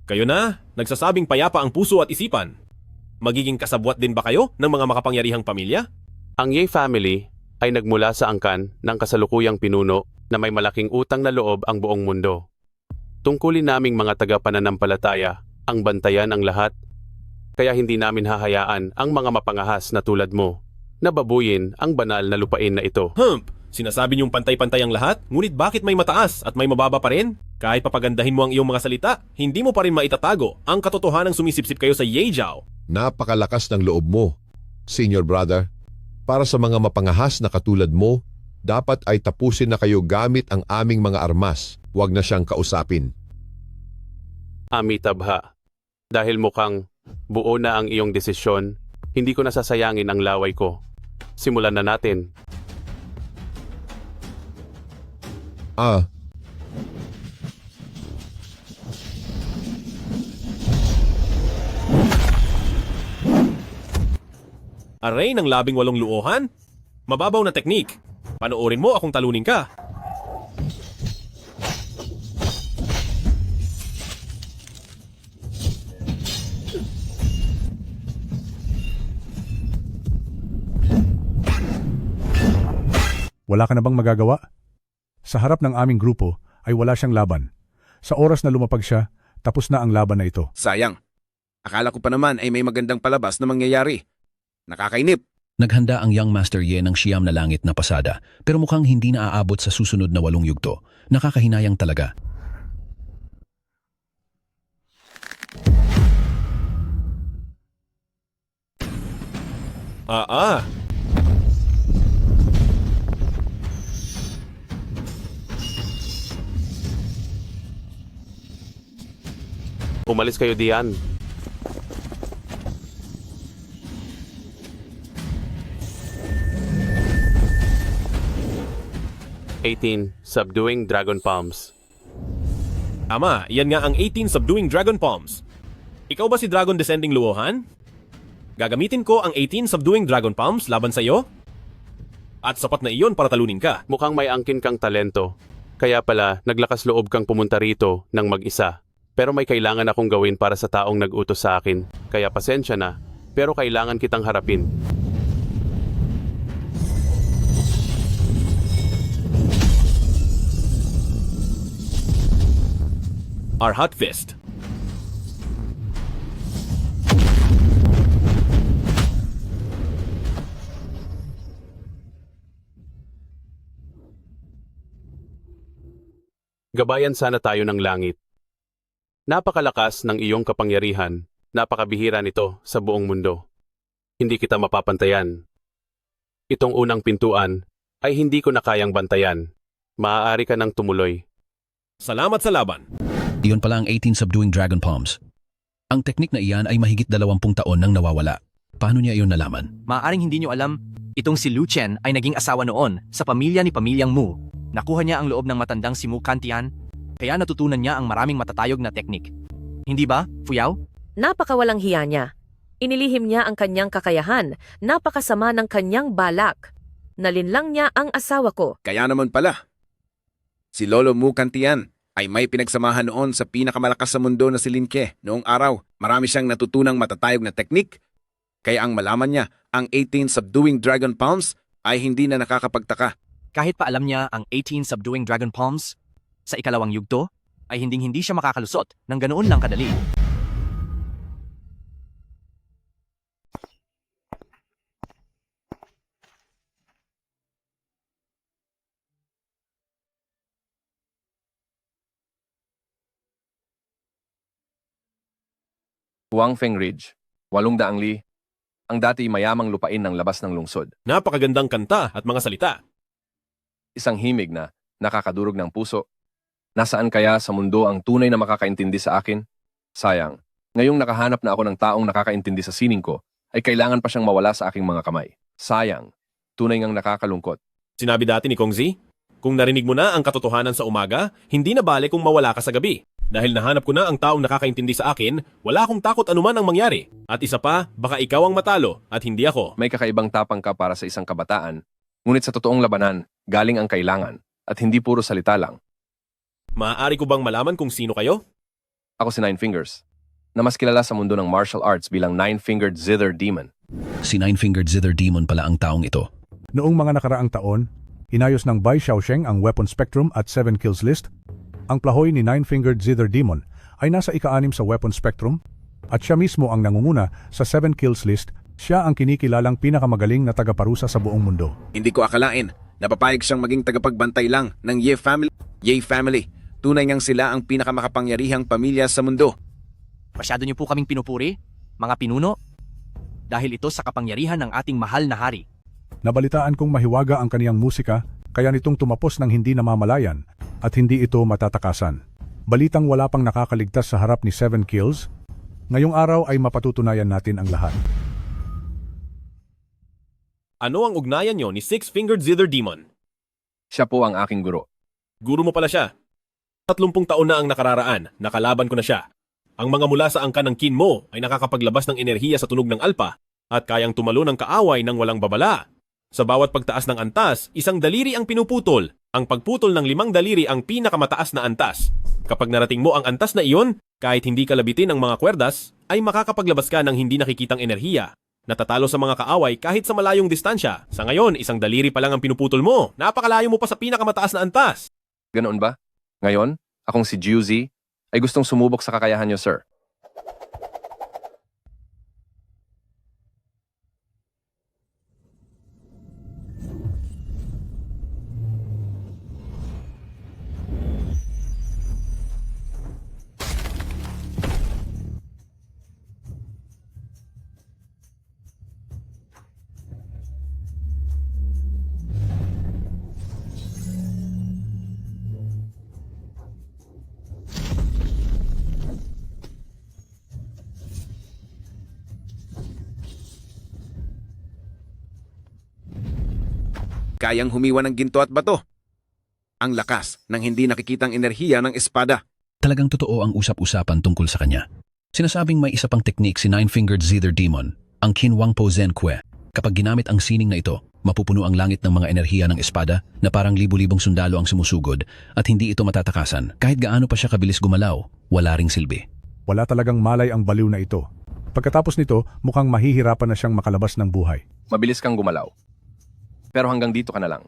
B: Kayo na, nagsasabing payapa ang puso at isipan. Magiging kasabwat din ba kayo ng mga makapangyarihang pamilya?
T: Ang Ye family ay nagmula sa angkan ng kasalukuyang pinuno na may malaking utang na loob ang buong mundo. Tungkulin naming mga tagapananampalataya ang bantayan ang lahat, kaya hindi namin hahayaan ang mga mapangahas na tulad mo na babuyin ang banal na lupain na ito.
B: Sinasabi niyong pantay-pantay ang lahat, ngunit bakit may mataas at may mababa pa rin? Kahit papagandahin mo ang iyong mga salita, hindi mo pa rin maitatago ang katotohanang sumisipsip kayo sa Yejiao.
U: Napakalakas ng loob mo, senior brother. Para sa mga mapangahas na katulad mo, dapat ay tapusin na kayo gamit ang aming mga armas. Huwag na siyang kausapin.
T: Amitabha, dahil mukhang buo na ang iyong desisyon, hindi ko nasasayangin ang laway ko. Simulan na natin.
B: Aray ng 18 luohan? Mababaw na teknik. Panoorin mo akong talunin ka.
I: Wala ka na bang magagawa? Sa harap ng aming grupo ay wala siyang laban. Sa oras na lumapag siya, tapos na ang laban na ito.
S: Sayang. Akala ko pa naman ay may magandang palabas na mangyayari. Nakakainip.
R: Naghanda ang Young Master Ye ng siyam na langit na pasada, pero mukhang hindi na aabot sa susunod na 8 yugto. Nakakahinayang talaga.
T: Umalis kayo diyan. Subduing Dragon Palms.
B: Tama, yan nga ang 18 Subduing Dragon Palms. Ikaw ba si Dragon Descending Luohan? Gagamitin ko ang 18 Subduing Dragon Palms laban sa iyo? At sapat na iyon para talunin ka.
T: Mukhang may angkin kang talento. Kaya pala, naglakas loob kang pumunta rito ng mag-isa. Pero may kailangan akong gawin para sa taong nag-utos sa akin. Kaya pasensya na, pero kailangan kitang harapin.
B: Our Hot Fist.
T: Gabayan sana tayo ng langit. Napakalakas ng iyong kapangyarihan, napakabihira nito sa buong mundo. Hindi kita mapapantayan. Itong unang pintuan ay hindi ko na kayang bantayan. Maaari ka nang tumuloy.
B: Salamat sa laban.
R: Iyon pala ang 18 Subduing Dragon Palms. Ang teknik na iyan ay mahigit 20 taon nang nawawala. Paano niya iyon nalaman?
G: Maaaring hindi nyo alam, itong si Lu Chen ay naging asawa noon sa pamilya ni Pamilyang Mu. Nakuha niya ang loob ng matandang si Mu Kantian, kaya natutunan niya ang maraming matatayog na teknik. Hindi ba, Fuyao?
K: Napakawalang hiya niya. Inilihim niya ang kanyang kakayahan, napakasama ng kanyang balak. Nalinlang niya ang asawa ko.
S: Kaya naman pala. Si Lolo Mu Kantian ay may pinagsamahan noon sa pinakamalakas sa mundo na si Lin Ke. Noong araw, marami siyang natutunang matatayog na teknik. Kaya ang malaman niya, ang 18 Subduing Dragon Palms ay hindi na nakakapagtaka.
G: Kahit pa alam niya ang 18 Subduing Dragon Palms, sa ikalawang yugto, ay hindi siya makakalusot ng ganoon lang kadali.
V: Huangfeng Ridge, 800 li, ang dati mayamang lupain ng labas ng lungsod.
B: Napakagandang kanta at mga salita.
V: Isang himig na nakakadurog ng puso. Nasaan kaya sa mundo ang tunay na makakaintindi sa akin? Sayang, ngayong nakahanap na ako ng taong nakakaintindi sa sining ko, ay kailangan pa siyang mawala sa aking mga kamay. Sayang, tunay ngang nakakalungkot.
B: Sinabi dati ni Kong Zi, kung narinig mo na ang katotohanan sa umaga, hindi na bale kung mawala ka sa gabi. Dahil nahanap ko na ang taong nakakaintindi sa akin, wala akong takot anuman ang mangyari. At isa pa, baka ikaw ang matalo at hindi ako.
V: May kakaibang tapang ka para sa isang kabataan, ngunit sa totoong labanan, galing ang kailangan, at hindi puro salita lang.
B: Maaari ko bang malaman kung sino kayo?
V: Ako si Nine Fingers, na mas kilala sa mundo ng martial arts bilang Nine-Fingered Zither Demon.
R: Si Nine-Fingered Zither Demon pala ang taong ito.
I: Noong mga nakaraang taon, inayos ng Bai Xiaosheng ang weapon spectrum at 7 kills list. Ang plahoy ni Nine-Fingered Zither Demon ay nasa ika-6 sa weapon spectrum at siya mismo ang nangunguna sa 7 kills list. Siya ang kinikilalang pinakamagaling na tagaparusa sa buong mundo.
S: Hindi ko akalain na papayag siyang maging tagapagbantay lang ng Ye Family. Ye Family, tunay ngang sila ang pinakamakapangyarihang pamilya sa mundo.
G: Masyado niyo po kaming pinupuri, mga pinuno, dahil ito sa kapangyarihan ng ating mahal na hari.
I: Nabalitaan kong mahiwaga ang kaniyang musika, kaya nitong tumapos ng hindi namamalayan at hindi ito matatakasan. Balitang wala pang nakakaligtas sa harap ni 7 kills. Ngayong araw ay mapatutunayan natin ang lahat.
B: Ano ang ugnayan nyo ni Six-Fingered Zither Demon?
V: Siya po ang aking guro.
B: Guro mo pala siya. 30 taon na ang nakararaan, nakalaban ko na siya. Ang mga mula sa angkan ng kin mo ay nakakapaglabas ng enerhiya sa tunog ng alpa at kayang tumalo ng kaaway ng walang babala. Sa bawat pagtaas ng antas, 1 daliri ang pinuputol. Ang pagputol ng 5 daliri ang pinakamataas na antas. Kapag narating mo ang antas na iyon, kahit hindi kalabitin ang mga kwerdas, ay makakapaglabas ka ng hindi nakikitang enerhiya. Natatalo sa mga kaaway kahit sa malayong distansya. Sa ngayon, 1 daliri pa lang ang pinuputol mo. Napakalayo mo pa sa pinakamataas na antas.
V: Ganoon ba? Ngayon, akong si Juicy ay gustong sumubok sa kakayahan niyo, sir.
S: Kayang humiwa ng ginto at bato. Ang lakas ng hindi nakikitang enerhiya ng espada.
R: Talagang totoo ang usap-usapan tungkol sa kanya. Sinasabing may isa pang teknik si Nine-Fingered Zither Demon, ang Qin Wang Po Zhen Kue. Kapag ginamit ang sining na ito, mapupuno ang langit ng mga enerhiya ng espada na parang libu-libong sundalo ang sumusugod at hindi ito matatakasan. Kahit gaano pa siya kabilis gumalaw, wala ring silbi.
I: Wala talagang malay ang baliw na ito. Pagkatapos nito, mukhang mahihirapan na siyang makalabas ng buhay.
V: Mabilis kang gumalaw. Pero hanggang dito ka na lang.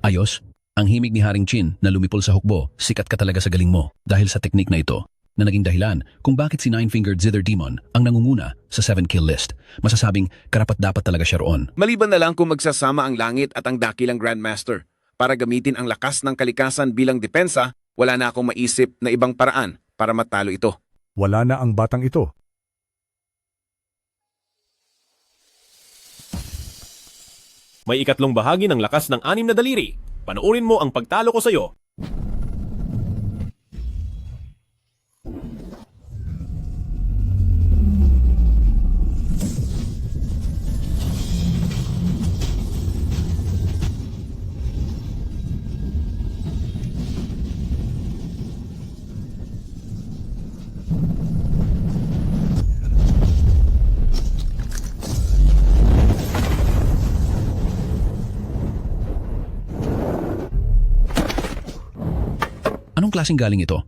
R: Ayos, ang himig ni Haring Qin na lumipol sa hukbo, sikat ka talaga sa galing mo dahil sa teknik na ito na naging dahilan kung bakit si Nine-Fingered Zither Demon ang nangunguna sa 7-kill list. Masasabing karapat-dapat talaga siya roon.
S: Maliban na lang kung magsasama ang langit at ang dakilang Grandmaster para gamitin ang lakas ng kalikasan bilang depensa, wala na akong maisip na ibang paraan para matalo ito.
I: Wala na ang batang ito.
B: May 3 bahagi ng lakas ng 6 na daliri. Panoorin mo ang pagtalo ko sa'yo.
R: Anong klaseng galing ito?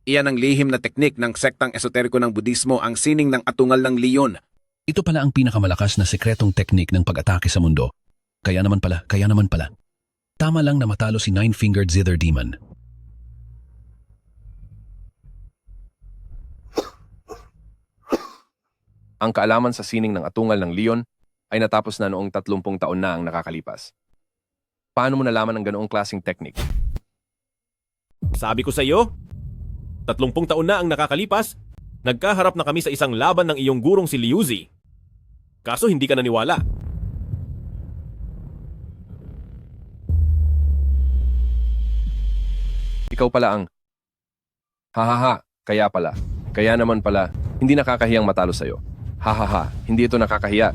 S: Iyan ang lihim na teknik ng sektang esoteriko ng Budismo, ang sining ng atungal ng leon.
R: Ito pala ang pinakamalakas na sekretong teknik ng pag-atake sa mundo. Kaya naman pala. Tama lang na matalo si Nine-Fingered Zither Demon.
V: Ang kaalaman sa sining ng atungal ng leon ay natapos na noong 30 taon na ang nakakalipas. Paano mo nalaman ang ganoong klaseng teknik?
B: Sabi ko sa iyo, 30 taon na ang nakakalipas, nagkaharap na kami sa isang laban ng iyong gurong si Liu Zi. Kaso hindi ka naniwala.
V: Ikaw pala ang... Hahaha, kaya pala. Kaya naman pala, hindi nakakahiyang matalo sa'yo. Hahaha, hindi ito nakakahiya.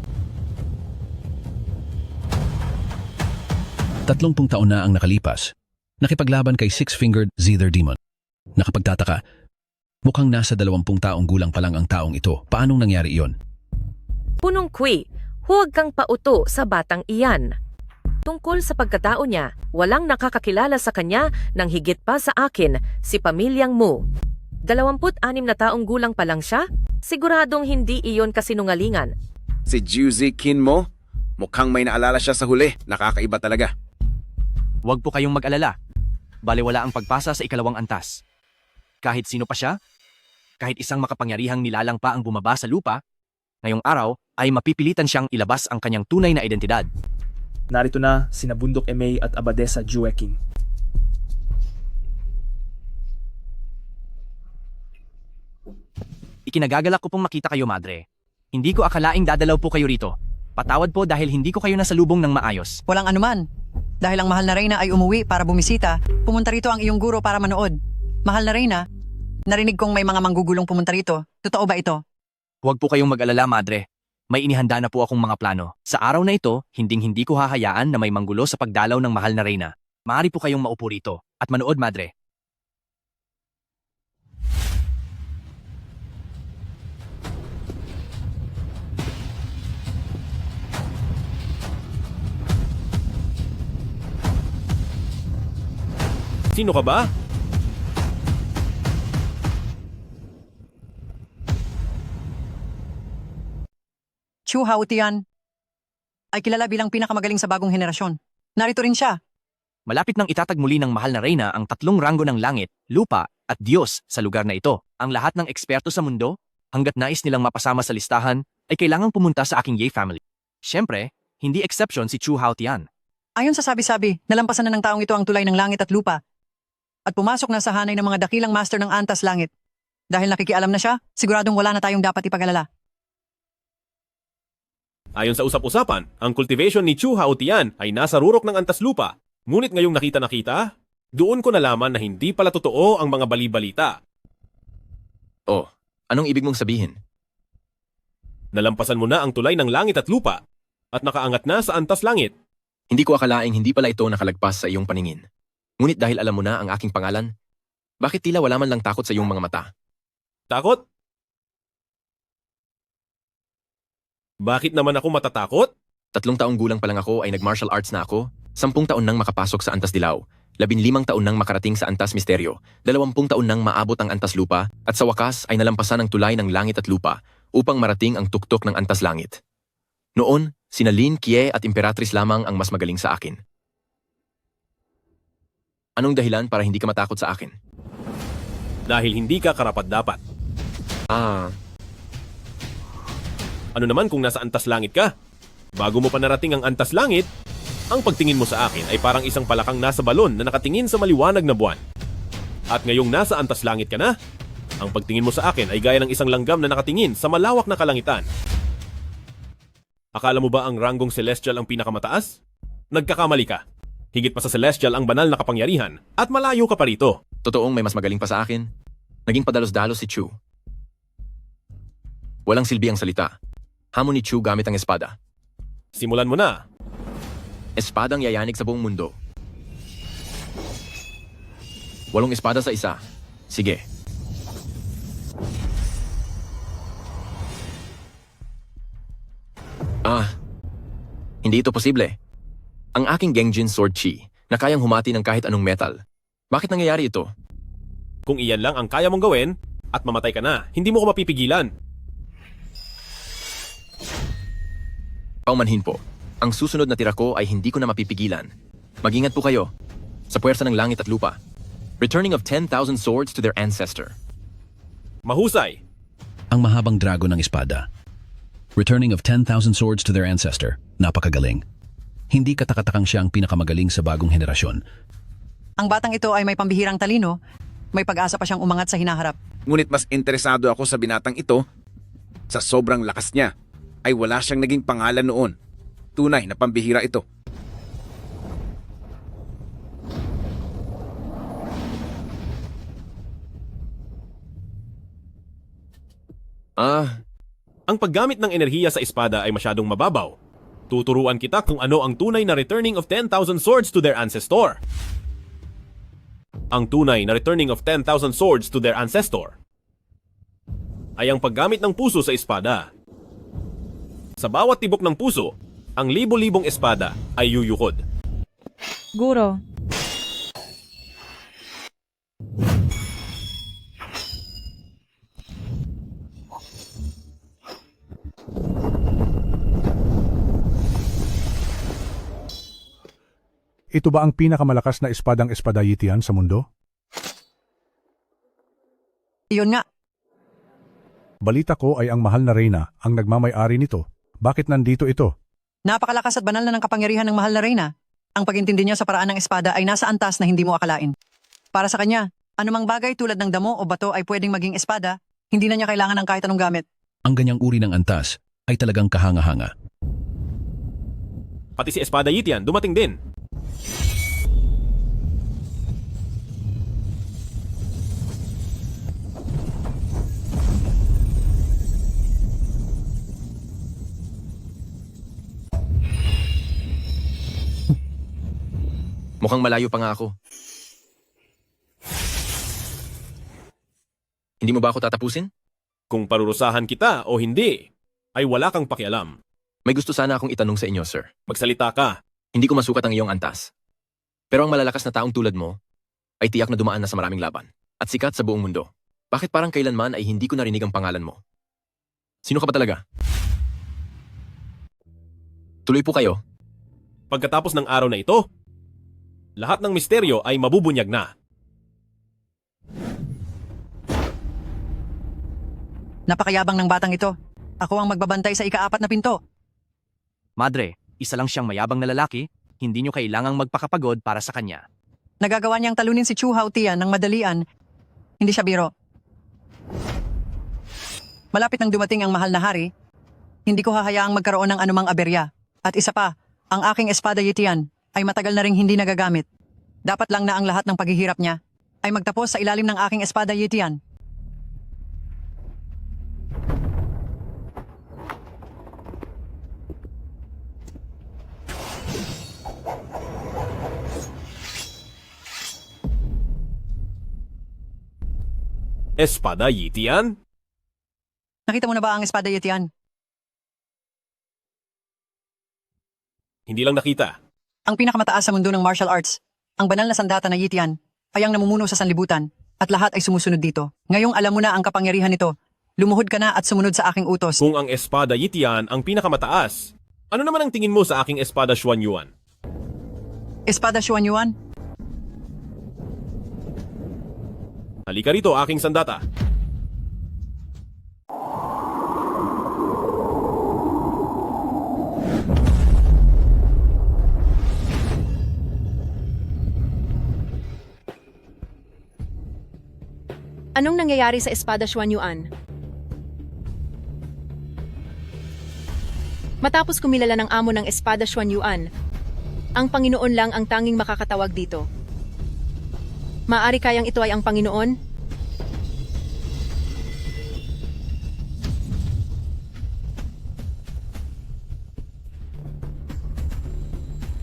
R: 30 taon na ang nakalipas. Nakipaglaban kay Six-Fingered Zither Demon. Nakapagtataka, Mukhang nasa 20 taong gulang pa lang ang taong ito. Paanong nangyari iyon?
K: Punong Kui, huwag kang pauto sa batang iyan. Tungkol sa pagkatao niya, walang nakakakilala sa kanya ng higit pa sa akin, si pamilyang Mu. 26 na taong gulang pa lang siya? Siguradong hindi iyon kasinungalingan.
S: Si Juicy Kin mo? Mukhang may naalala siya sa huli. Nakakaiba talaga.
G: Huwag po kayong mag-alala. Baliwala ang pagpasa sa ikalawang antas. Kahit sino pa siya, kahit isang makapangyarihang nilalang pa ang bumaba sa lupa, ngayong araw ay mapipilitan siyang ilabas ang kanyang tunay na identidad.
Q: Narito na sina Bundok Emei at Abadesa Jueking.
G: Ikinagagalak ko pong makita kayo, madre. Hindi ko akalaing dadalaw po kayo rito. Patawad po dahil hindi ko kayo nasalubong ng maayos.
A: Walang anuman. Dahil ang mahal na Reyna ay umuwi para bumisita, pumunta rito ang iyong guro para manood. Mahal na Reyna, narinig kong may mga manggugulong pumunta rito. Totoo ba ito?
G: Huwag po kayong mag-alala, madre. May inihanda na po akong mga plano. Sa araw na ito, hinding-hindi ko hahayaan na may manggulo sa pagdalaw ng mahal na Reyna. Maaari po kayong maupo rito at manood, madre.
B: Sino ka ba?
A: Chu Haotian ay kilala bilang pinakamagaling sa bagong henerasyon. Narito rin siya.
G: Malapit nang itatag muli ng mahal na Reyna ang 3 ranggo ng langit, lupa at Diyos sa lugar na ito. Ang lahat ng eksperto sa mundo, hanggat nais nilang mapasama sa listahan, ay kailangang pumunta sa aking Ye family. Siyempre, hindi exception si Chu Haotian.
A: Ayon sa sabi-sabi, nalampasan na ng taong ito ang tulay ng langit at lupa at pumasok na sa hanay ng mga dakilang master ng antas langit. Dahil nakikialam na siya, siguradong wala na tayong dapat ipag-alala.
B: Ayon sa usap-usapan, ang cultivation ni Chu Haotian ay nasa rurok ng antas lupa. Ngunit ngayong nakita, doon ko nalaman na hindi pala totoo ang mga bali-balita.
G: Oh, anong ibig mong sabihin?
B: Nalampasan mo na ang tulay ng langit at lupa at nakaangat na sa antas langit.
G: Hindi ko akalaing hindi pala ito nakalagpas sa iyong paningin. Ngunit dahil alam mo na ang aking pangalan, bakit tila wala man lang takot sa iyong mga mata?
B: Takot? Bakit naman ako matatakot?
G: 3 taong gulang pa lang ako ay nag-martial arts na ako, 10 taon nang makapasok sa Antas Dilaw, 15 taon nang makarating sa Antas Misteryo, 20 taon nang maabot ang Antas Lupa, at sa wakas ay nalampasan ang tulay ng langit at lupa upang marating ang tuktok ng Antas Langit. Noon, sina Lin, Kie at Imperatrice lamang ang mas magaling sa akin. Anong dahilan para hindi ka matakot sa akin?
B: Dahil hindi ka karapat-dapat. Ano naman kung nasa antas langit ka? Bago mo pa narating ang antas langit, ang pagtingin mo sa akin ay parang isang palakang nasa balon na nakatingin sa maliwanag na buwan. At ngayong nasa antas langit ka na, ang pagtingin mo sa akin ay gaya ng isang langgam na nakatingin sa malawak na kalangitan. Akala mo ba ang ranggong celestial ang pinakamataas? Nagkakamali ka. Higit pa sa celestial ang banal na kapangyarihan at malayo ka pa rito.
G: Totoong may mas magaling pa sa akin. Naging padalos-dalos si Chu. Walang silbi ang salita. Hamon ni Chu gamit ang espada.
B: Simulan mo na.
G: Espadang yayanig sa buong mundo. 8 espada sa isa. Sige. Hindi ito posible. Ang aking Gengjin Sword Chi na kayang humati ng kahit anong metal. Bakit nangyayari ito?
B: Kung iyan lang ang kaya mong gawin at mamatay ka na, hindi mo ko mapipigilan.
G: Paumanhin po. Ang susunod na tira ko ay hindi ko na mapipigilan. Mag-ingat po kayo. Sa puwersa ng langit at lupa. Returning of 10,000 swords to their ancestor.
B: Mahusay.
R: Ang mahabang dragon ng espada. Returning of 10,000 swords to their ancestor. Napakagaling. Hindi katakatakang siya ang pinakamagaling sa bagong henerasyon.
A: Ang batang ito ay may pambihirang talino, may pag-asa pa siyang umangat sa hinaharap.
S: Ngunit mas interesado ako sa binatang ito. Sa sobrang lakas niya, ay wala siyang naging pangalan noon. Tunay na pambihira ito.
B: Ang paggamit ng enerhiya sa espada ay masyadong mababaw. Tuturuan kita kung ano ang tunay na returning of 10,000 swords to their ancestor. Ang tunay na returning of 10,000 swords to their ancestor ay ang paggamit ng puso sa espada. Sa bawat tibok ng puso, ang libo-libong espada ay yuyukod.
N: Guro,
I: Ito ba ang pinakamalakas na espadang espadayitian sa mundo?
A: Iyon nga,
I: Balita ko ay ang mahal na reyna ang nagmamay-ari nito. Bakit nandito ito?
A: napakalakas at banal na ng kapangyarihan ng mahal na reyna. Ang pagintindi niya sa paraan ng espada ay nasa antas na hindi mo akalain. Para sa kanya, anumang bagay tulad ng damo o bato ay pwedeng maging espada, hindi na niya kailangan ng kahit anong gamit.
R: Ang ganyang uri ng antas ay talagang kahanga-hanga.
B: Pati si Espadayitian dumating din.
G: Mukhang malayo pa nga ako. Hindi mo ba ako tatapusin?
B: Kung parurusahan kita o hindi, ay wala kang pakialam.
G: May gusto sana akong itanong sa inyo, sir.
B: Magsalita ka.
G: Hindi ko masukat ang iyong antas. Pero ang malalakas na taong tulad mo ay tiyak na dumaan na sa maraming laban at sikat sa buong mundo. Bakit parang kailanman ay hindi ko narinig ang pangalan mo? Sino ka ba talaga? Tuloy po kayo.
B: Pagkatapos ng araw na ito, lahat ng misteryo ay mabubunyag na.
A: Napakayabang ng batang ito. Ako ang magbabantay sa ika-4 na pinto.
G: Madre, isa lang siyang mayabang na lalaki, hindi nyo kailangang magpakapagod para sa kanya.
A: Nagagawa niyang talunin si Chu Hautian ng madalian. Hindi siya biro. Malapit nang dumating ang mahal na hari, hindi ko hahayaang magkaroon ng anumang aberya. At isa pa, ang aking Espadayitian ay matagal na ring hindi nagagamit. Dapat lang na ang lahat ng paghihirap niya ay magtapos sa ilalim ng aking Espadayitian.
B: Espadayitian?
A: Nakita mo na ba ang Espadayitian?
B: Hindi lang nakita.
A: Ang pinakamataas sa mundo ng martial arts, ang banal na sandata na Yitian, ay ang namumuno sa sanlibutan, at lahat ay sumusunod dito. Ngayong alam mo na ang kapangyarihan nito, lumuhod ka na at sumunod sa aking utos.
B: Kung ang Espadayitian ang pinakamataas, ano naman ang tingin mo sa aking Espada Xuanyuan?
A: Espada Xuanyuan?
B: Halika rito, aking sandata.
C: Anong nangyayari sa Espada Xuanyuan? Matapos kumilala ng amo ng Espada Xuanyuan, ang Panginoon lang ang tanging makakatawag dito. Maari kayang ito ay ang Panginoon?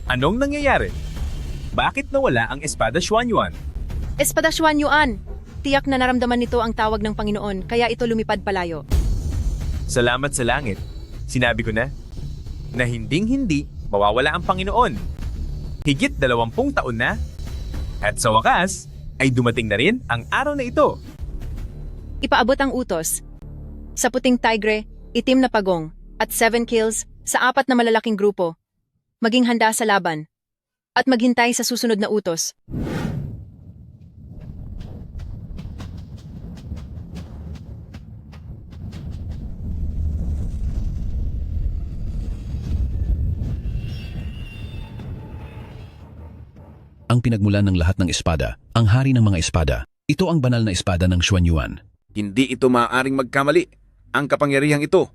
D: Anong nangyayari? Bakit nawala ang Espada Xuanyuan?
C: Espada Xuanyuan! Tiyak na naramdaman nito ang tawag ng Panginoon, kaya ito lumipad palayo.
D: Salamat sa langit. Sinabi ko na hinding-hindi mawawala ang Panginoon. Higit 20 taon na. At sa wakas, ay dumating na rin ang araw na ito.
C: Ipaabot ang utos. Sa puting tigre, itim na pagong, at 7 kills sa 4 na malalaking grupo. Maging handa sa laban. At maghintay sa susunod na utos.
R: Ang pinagmulan ng lahat ng espada, ang hari ng mga espada. Ito ang banal na espada ng Xuanyuan.
S: Hindi ito maaaring magkamali. Ang kapangyarihang ito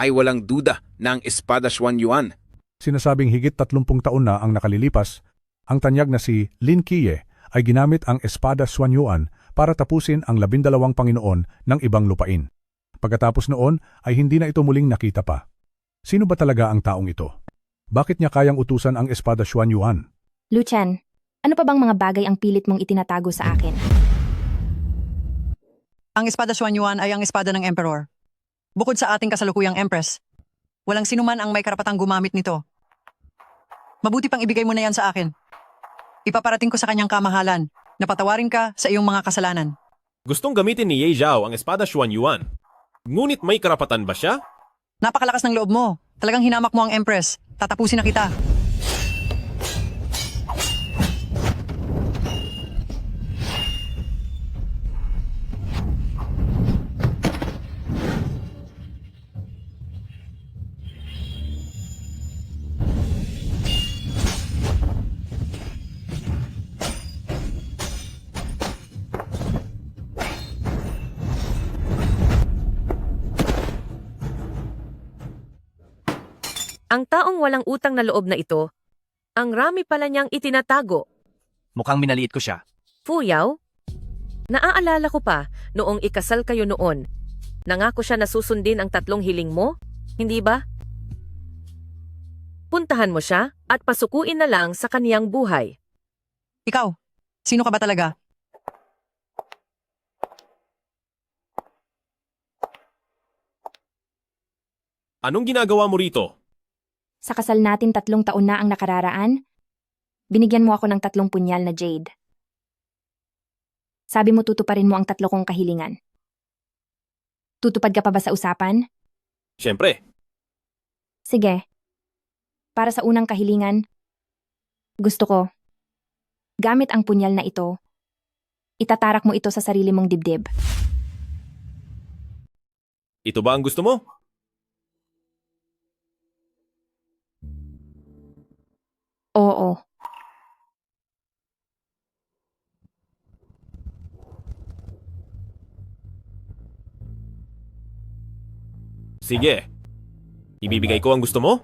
S: ay walang duda na ang Espada Xuanyuan.
I: Sinasabing higit 30 taon na ang nakalilipas, ang tanyag na si Lin Qiye ay ginamit ang Espada Xuanyuan para tapusin ang 12 Panginoon ng ibang lupain. Pagkatapos noon ay hindi na ito muling nakita pa. Sino ba talaga ang taong ito? Bakit niya kayang utusan ang Espada Xuanyuan?
E: Lu Chen, ano pa bang mga bagay ang pilit mong itinatago sa akin?
A: Ang espada Xuan Yuan ay ang espada ng Emperor. Bukod sa ating kasalukuyang Empress, walang sinuman ang may karapatang gumamit nito. Mabuti pang ibigay mo na yan sa akin. Ipaparating ko sa kanyang kamahalan na patawarin ka sa iyong mga kasalanan.
B: Gustong gamitin ni Ye Zhao ang espada Xuan Yuan. Ngunit may karapatan ba siya?
A: Napakalakas ng loob mo. Talagang hinamak mo ang Empress. Tatapusin na kita.
K: Ang taong walang utang na loob na ito, ang rami pala niyang itinatago.
G: Mukhang minaliit ko siya.
K: Fuyaw? Naaalala ko pa noong ikasal kayo noon. Nangako siya na susundin ang 3 hiling mo, hindi ba? Puntahan mo siya at pasukuin na lang sa kaniyang buhay.
A: Ikaw, sino ka ba talaga?
B: Anong ginagawa mo rito?
E: Sa kasal natin 3 taon na ang nakararaan, binigyan mo ako ng 3 punyal na jade. Sabi mo tutuparin mo ang 3 kong kahilingan. Tutupad ka pa ba sa usapan?
B: Siyempre.
E: Sige. Para sa unang kahilingan, gusto ko, gamit ang punyal na ito, itatarak mo ito sa sarili mong dibdib.
B: Ito ba ang gusto mo?
E: Oo.
B: Sige. Ibibigay ko ang gusto mo?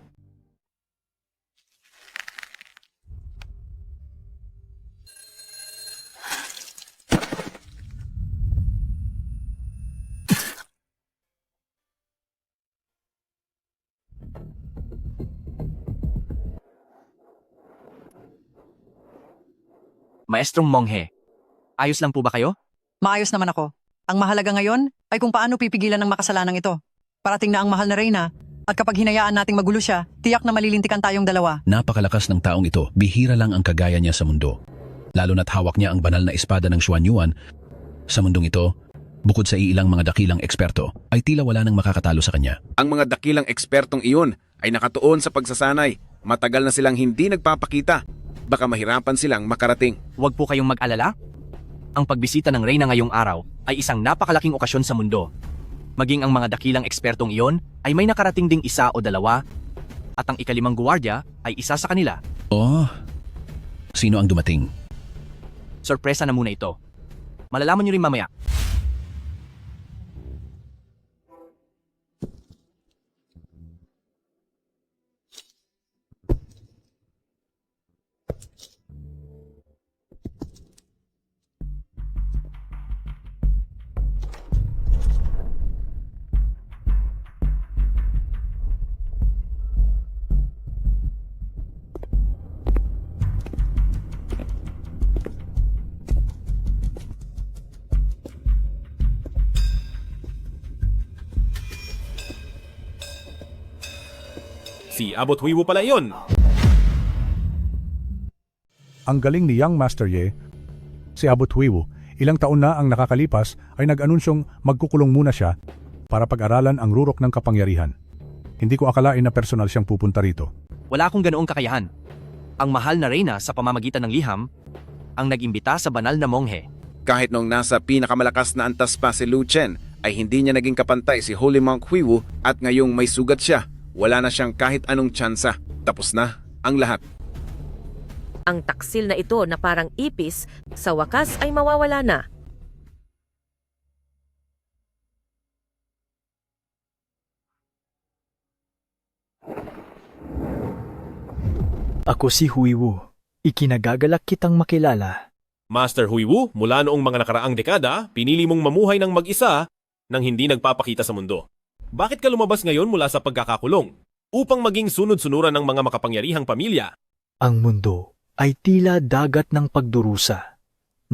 G: Maestrong Monghe, ayos lang po ba kayo?
A: Maayos naman ako. Ang mahalaga ngayon ay kung paano pipigilan ng makasalanang ito. Parating na ang mahal na reyna at kapag hinayaan nating magulo siya, tiyak na malilintikan tayong dalawa.
R: Napakalakas ng taong ito, bihira lang ang kagaya niya sa mundo. Lalo na't hawak niya ang banal na espada ng Xuan Yuan. Sa mundong ito, bukod sa iilang mga dakilang eksperto, ay tila wala nang makakatalo sa kanya.
S: Ang mga dakilang ekspertong iyon ay nakatuon sa pagsasanay. Matagal na silang hindi nagpapakita. Baka mahirapan silang makarating.
G: Huwag po kayong mag-alala. Ang pagbisita ng reyna ngayong araw ay isang napakalaking okasyon sa mundo. Maging ang mga dakilang ekspertong iyon ay may nakarating ding 1 o 2 at ang ikalimang guwardiya ay isa sa kanila.
R: Oh, sino ang dumating?
G: Sorpresa na muna ito. Malalaman nyo rin mamaya.
B: Si Abot Huiwu pala iyon.
I: Ang galing ni Young Master Ye, si Abot Huiwu, ilang taon na ang nakakalipas ay nag-anunsyong magkukulong muna siya para pag-aralan ang rurok ng kapangyarihan. Hindi ko akalain na personal siyang pupunta rito.
G: Wala akong ganoong kakayahan. Ang mahal na reyna sa pamamagitan ng liham ang nag-imbita sa banal na monghe.
S: Kahit nung nasa pinakamalakas na antas pa si Lu Chen, ay hindi niya naging kapantay si Holy Monk Huiwu at ngayong may sugat siya. Wala na siyang kahit anong tsansa. Tapos na ang lahat.
K: Ang taksil na ito na parang ipis, sa wakas ay mawawala na.
F: Ako si Huiwu. Ikinagagalak kitang makilala.
B: Master Huiwu, mula noong mga nakaraang dekada, pinili mong mamuhay ng mag-isa nang hindi nagpapakita sa mundo. Bakit ka lumabas ngayon mula sa pagkakakulong? Upang maging sunod-sunuran ng mga makapangyarihang pamilya.
F: Ang mundo ay tila dagat ng pagdurusa.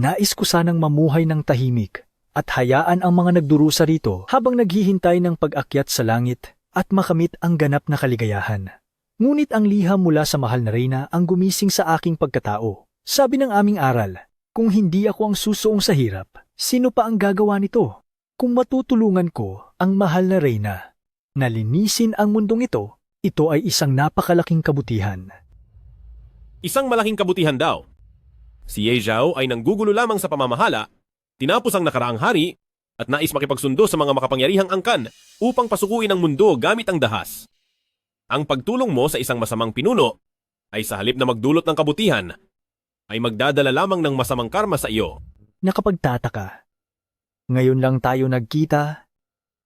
F: Nais ko sanang mamuhay ng tahimik at hayaan ang mga nagdurusa rito habang naghihintay ng pag-akyat sa langit at makamit ang ganap na kaligayahan. Ngunit ang liham mula sa mahal na reyna ang gumising sa aking pagkatao. Sabi ng aming aral, kung hindi ako ang susuong sa hirap, sino pa ang gagawa nito? Kung matutulungan ko ang mahal na reyna na linisin ang mundong ito, ito ay isang napakalaking kabutihan.
B: Isang malaking kabutihan daw. Si Ye Zhao ay nanggugulo lamang sa pamamahala, tinapos ang nakaraang hari, at nais makipagsundo sa mga makapangyarihang angkan upang pasukuin ang mundo gamit ang dahas. Ang pagtulong mo sa isang masamang pinuno ay sa halip na magdulot ng kabutihan, ay magdadala lamang ng masamang karma sa iyo.
F: Nakapagtataka. Ngayon lang tayo nagkita.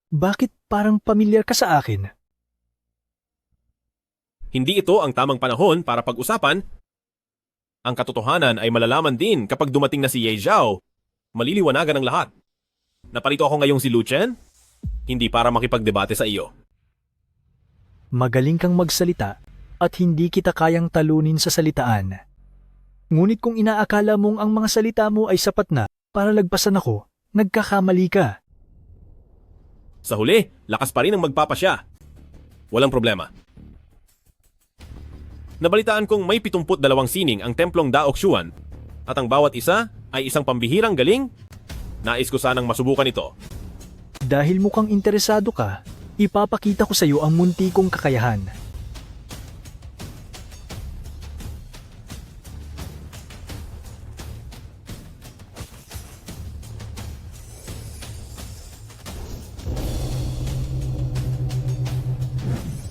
F: Bakit parang pamilyar ka sa akin?
B: Hindi ito ang tamang panahon para pag-usapan. Ang katotohanan ay malalaman din kapag dumating na si Ye Zhao. Maliliwanagan ang lahat. Naparito ako ngayong si Lu Chen, hindi para makipagdebate sa iyo.
F: Magaling kang magsalita at hindi kita kayang talunin sa salitaan. Ngunit kung inaakala mong ang mga salita mo ay sapat na para lagpasan ako, nagkakamali ka.
B: Sa huli, lakas pa rin ang magpapasya. Walang problema. Nabalitaan kong may 72 sining ang templong Daoxuan at ang bawat isa ay isang pambihirang galing. Nais ko sanang masubukan ito.
F: Dahil mukhang interesado ka, ipapakita ko sa iyo ang munti kong kakayahan.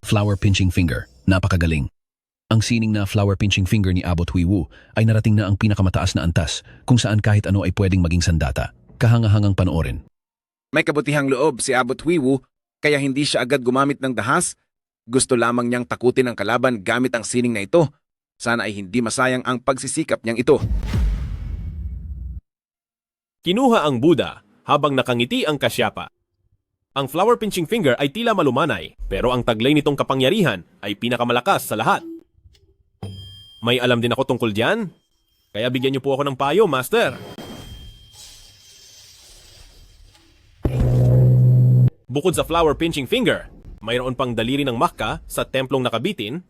R: Flower pinching finger, napakagaling. Ang sining na flower pinching finger ni Abbot Huiwu ay narating na ang pinakamataas na antas kung saan kahit ano ay pwedeng maging sandata. Kahangahangang panoorin.
S: May kabutihang loob si Abbot Huiwu kaya hindi siya agad gumamit ng dahas. Gusto lamang niyang takutin ang kalaban gamit ang sining na ito. Sana ay hindi masayang ang pagsisikap niyang ito.
B: Kinuha ang Buddha habang nakangiti ang Kasyapa. Ang flower pinching finger ay tila malumanay, pero ang taglay nitong kapangyarihan ay pinakamalakas sa lahat. May alam din ako tungkol diyan, kaya bigyan niyo po ako ng payo, Master. Bukod sa flower pinching finger, mayroon pang daliri ng Makka sa templong nakabitin,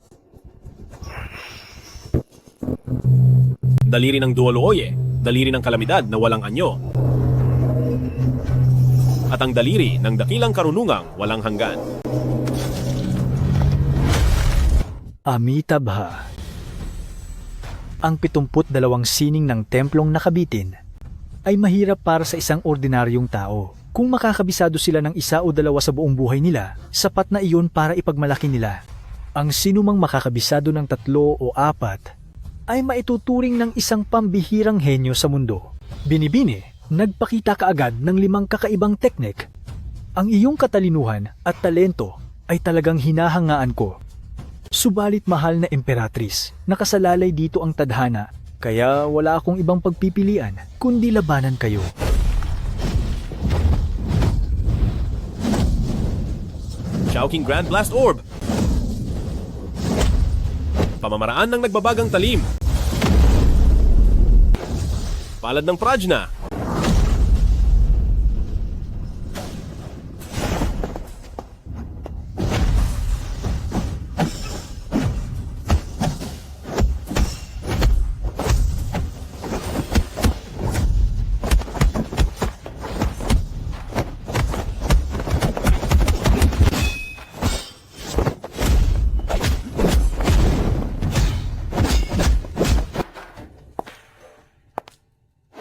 B: daliri ng Duolooye, daliri ng kalamidad na walang anyo, at ang daliri ng dakilang karunungang walang hanggan.
F: Amitabha. Ang 72 sining ng templong nakabitin ay mahirap para sa isang ordinaryong tao. Kung makakabisado sila ng isa o dalawa sa buong buhay nila, sapat na iyon para ipagmalaki nila. Ang sinumang makakabisado ng 3 o 4 ay maituturing ng isang pambihirang henyo sa mundo. Binibini, nagpakita kaagad ng 5 kakaibang teknik. Ang iyong katalinuhan at talento ay talagang hinahangaan ko. Subalit mahal na emperatris, nakasalalay dito ang tadhana, kaya wala akong ibang pagpipilian kundi labanan kayo.
B: Chowking Grand Blast Orb. Pamamaraan ng nagbabagang talim. Palad ng Prajna.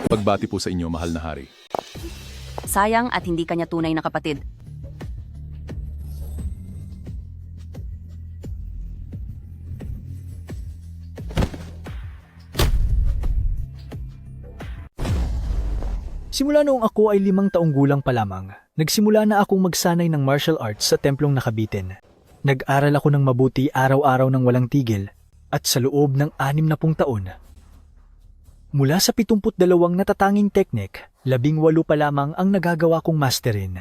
H: Pagbati po sa inyo, mahal na hari.
P: Sayang at hindi kanya tunay na kapatid.
F: Simula noong ako ay 5 taong gulang pa lamang, nagsimula na akong magsanay ng martial arts sa templong nakabitin. Nag-aral ako ng mabuti araw-araw ng walang tigil at sa loob ng 60 taon. Mula sa 72 natatanging teknik, 18 pa lamang ang nagagawa kong masterin.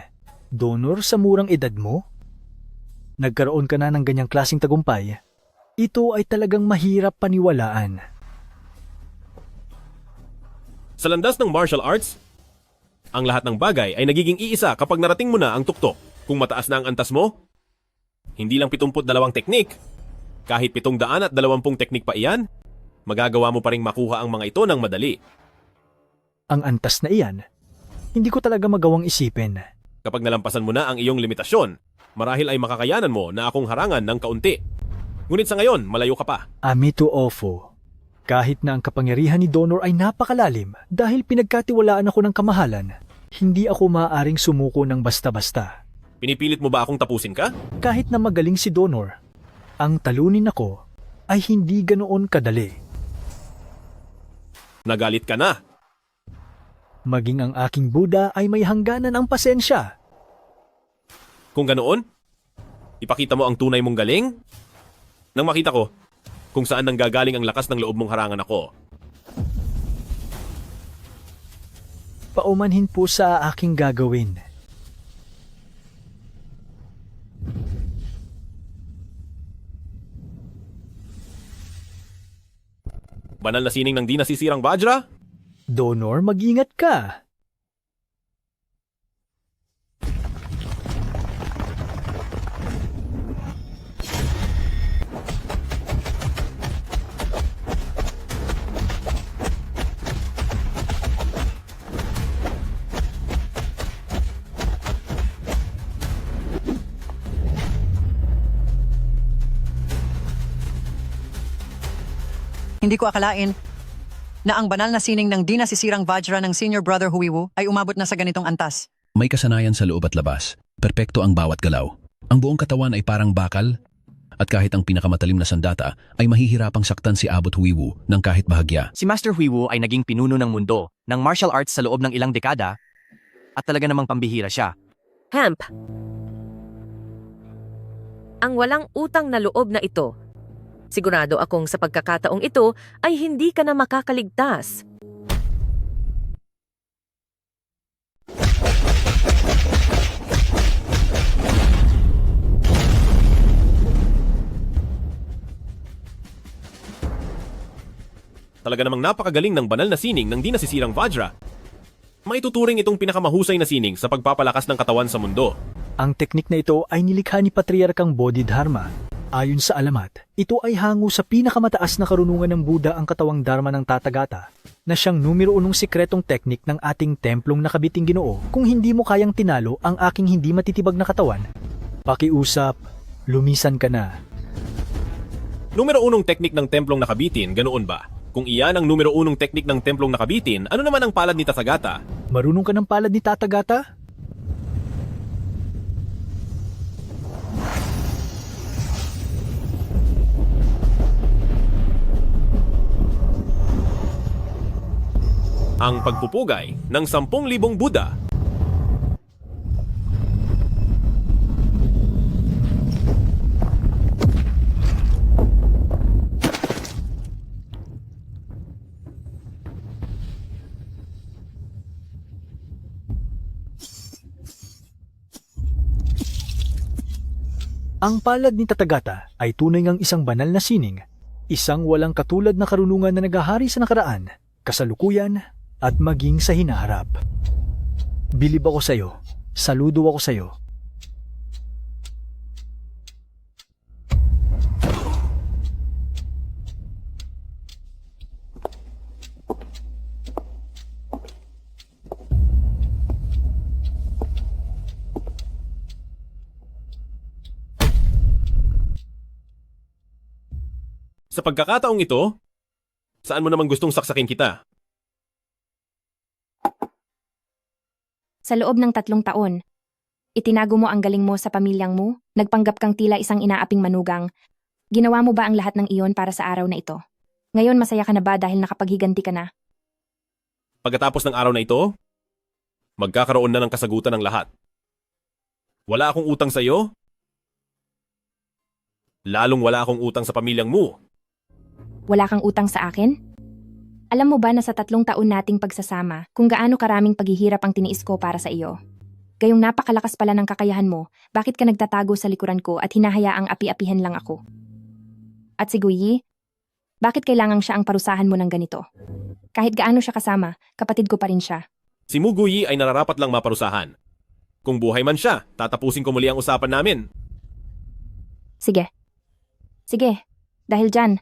F: Donor sa murang edad mo? Nagkaroon ka na ng ganyang klaseng tagumpay? Ito ay talagang mahirap paniwalaan.
B: Sa landas ng martial arts, Ang lahat ng bagay ay nagiging iisa kapag narating mo na ang tuktok. Kung mataas na ang antas mo, hindi lang 72 teknik. Kahit 720 teknik pa iyan, magagawa mo pa ring makuha ang mga ito ng madali.
F: Ang antas na iyan, hindi ko talaga magawang isipin.
B: Kapag nalampasan mo na ang iyong limitasyon, marahil ay makakayanan mo na akong harangan ng kaunti. Ngunit sa ngayon, malayo ka pa.
F: Amito Ofo, kahit na ang kapangyarihan ni Donor ay napakalalim dahil pinagkatiwalaan ako ng kamahalan, hindi ako maaaring sumuko ng basta-basta.
B: Pinipilit mo ba akong tapusin ka?
F: Kahit na magaling si Donor, ang talunin ako ay hindi ganoon kadali.
B: Nagalit ka na.
F: Maging ang aking Buddha ay may hangganan ang pasensya.
B: Kung ganoon, ipakita mo ang tunay mong galing? Nang makita ko kung saan nanggagaling ang lakas ng loob mong harangan ako.
F: Paumanhin po sa aking gagawin.
B: Banal na sining ng di nasisirang Vajra?
F: Donor, mag-ingat ka.
A: Hindi ko akalain na ang banal na sining ng di nasisirang Vajra ng senior brother Huiwu ay umabot na sa ganitong antas.
R: May kasanayan sa loob at labas. Perpekto ang bawat galaw. Ang buong katawan ay parang bakal, at kahit ang pinakamatalim na sandata ay mahihirapang saktan si Abot Huiwu ng kahit bahagya.
G: Si Master Huiwu ay naging pinuno ng mundo ng martial arts sa loob ng ilang dekada at talaga namang pambihira siya.
K: Hemp. Ang walang utang na loob na ito. Sigurado akong sa pagkakataong ito ay hindi ka na makakaligtas.
B: Talaga namang napakagaling ng banal na sining ng di nasisirang Vajra. Maituturing itong pinakamahusay na sining sa pagpapalakas ng katawan sa mundo.
F: Ang teknik na ito ay nilikha ni Patriarkang Bodhidharma. Ayon sa alamat, ito ay hango sa pinakamataas na karunungan ng Buddha ang katawang Dharma ng Tathagata, na siyang numero 1 sikretong teknik ng ating templong nakabiting Ginoo. Kung hindi mo kayang tinalo ang aking hindi matitibag na katawan, pakiusap, lumisan ka na.
B: Numero 1 teknik ng templong nakabitin, ganoon ba? Kung iyan ang numero 1 teknik ng templong nakabitin, ano naman ang palad ni Tathagata?
F: Marunong ka ng palad ni Tathagata?
B: Ang pagpupugay ng 10,000 Buddha.
F: Ang palad ni Tathagata ay tunay ngang isang banal na sining, isang walang katulad na karunungan na nagahari sa nakaraan, kasalukuyan, at maging sa hinaharap. Bilib ako sa'yo, saludo ako sa'yo.
B: Sa pagkakataong ito, saan mo naman gustong saksakin kita?
E: Sa loob ng 3 taon, itinago mo ang galing mo sa pamilyang mo, nagpanggap kang tila isang inaaping manugang. Ginawa mo ba ang lahat ng iyon para sa araw na ito? Ngayon masaya ka na ba dahil nakapaghiganti ka na?
B: Pagkatapos ng araw na ito, magkakaroon na ng kasagutan ng lahat. Wala akong utang sa iyo. Lalong wala akong utang sa pamilyang mo.
E: Wala kang utang sa akin? Alam mo ba na sa 3 taon nating pagsasama, kung gaano karaming paghihirap ang tiniis ko para sa iyo? Gayong napakalakas pala ng kakayahan mo, bakit ka nagtatago sa likuran ko at hinahayaang api-apihan lang ako? At si Guyi, bakit kailangang siya ang parusahan mo ng ganito? Kahit gaano siya kasama, kapatid ko pa rin siya.
B: Si Muguyi ay nararapat lang maparusahan. Kung buhay man siya, tatapusin ko muli ang usapan namin.
E: Sige. Sige, dahil dyan,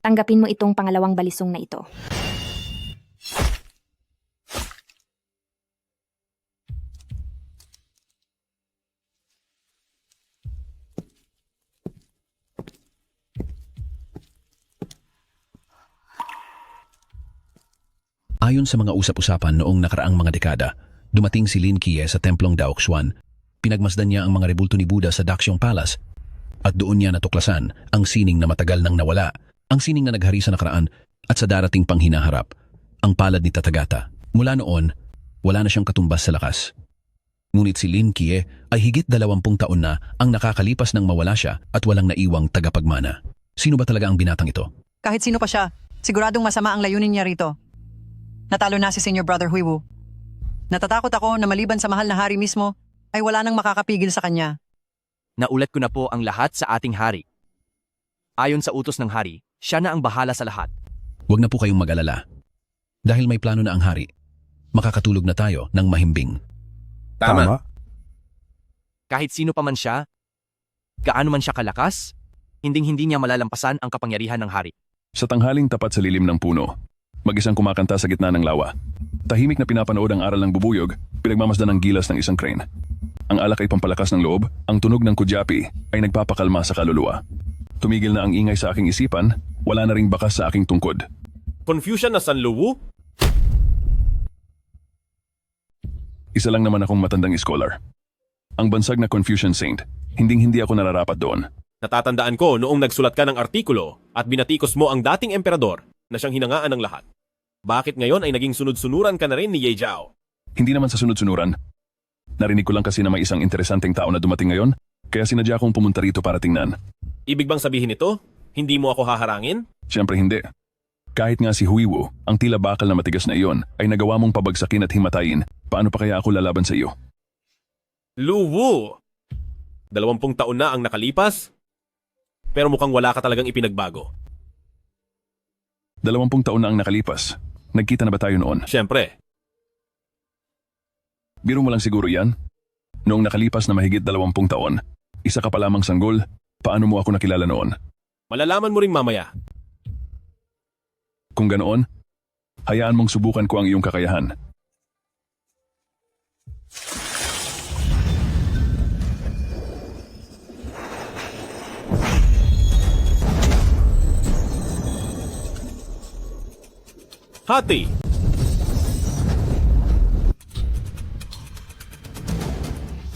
E: tanggapin mo itong pangalawang balisong na ito.
R: Ayon sa mga usap-usapan noong nakaraang mga dekada, dumating si Lin Kie sa templong Daoxuan. Pinagmasdan niya ang mga rebulto ni Buddha sa Daxiong Palace at doon niya natuklasan ang sining na matagal nang nawala, ang sining na naghari sa nakaraan at sa darating pang hinaharap, ang palad ni Tathagata. Mula noon, wala na siyang katumbas sa lakas. Ngunit si Lin Kie ay higit 20 taon na ang nakakalipas nang mawala siya at walang naiwang tagapagmana. Sino ba talaga ang binatang ito?
A: Kahit sino pa siya, siguradong masama ang layunin niya rito. Natalo na si Senior Brother Huiwu. Natatakot ako na maliban sa mahal na hari mismo, ay wala nang makakapigil sa kanya.
G: Naulat ko na po ang lahat sa ating hari. Ayon sa utos ng hari, siya na ang bahala sa lahat.
R: Huwag na po kayong mag-alala. Dahil may plano na ang hari, makakatulog na tayo ng mahimbing.
S: Tama.
G: Kahit sino pa man siya, gaano man siya kalakas, hinding-hindi niya malalampasan ang kapangyarihan ng hari.
H: Sa tanghaling tapat sa lilim ng puno, mag-isang kumakanta sa gitna ng lawa. Tahimik na pinapanood ang aral ng bubuyog, pinagmamasdan ng gilas ng isang crane. Ang alak ay pampalakas ng loob, ang tunog ng kudyapi ay nagpapakalma sa kaluluwa. Tumigil na ang ingay sa aking isipan, wala na ring bakas sa aking tungkod.
B: Confucian na Sanluwu?
H: Isa lang naman akong matandang scholar. Ang bansag na Confucian Saint, hinding-hindi ako nararapat doon.
B: Natatandaan ko noong nagsulat ka ng artikulo at binatikos mo ang dating emperador na siyang hinangaan ng lahat. Bakit ngayon ay naging sunod-sunuran ka na rin ni Ye Zhao?
H: Hindi naman sa sunod-sunuran. Narinig ko lang kasi na may isang interesanteng tao na dumating ngayon, kaya sinadya akong pumunta rito para tingnan.
B: Ibig bang sabihin ito? Hindi mo ako haharangin?
H: Siyempre hindi. Kahit nga si Huiwu, ang tila bakal na matigas na iyon, ay nagawa mong pabagsakin at himatayin, paano pa kaya ako lalaban sa iyo?
B: Luwu! 20 taon na ang nakalipas? Pero mukhang wala ka talagang ipinagbago.
H: 20 taon na ang nakalipas. Nagkita na ba tayo noon?
B: Siyempre.
H: Biro mo lang siguro yan? Noong nakalipas na mahigit 20 taon, isa ka pa lamang sanggol, paano mo ako nakilala noon?
B: Malalaman mo ring mamaya.
H: Kung ganoon, hayaan mong subukan ko ang iyong kakayahan.
B: Hati!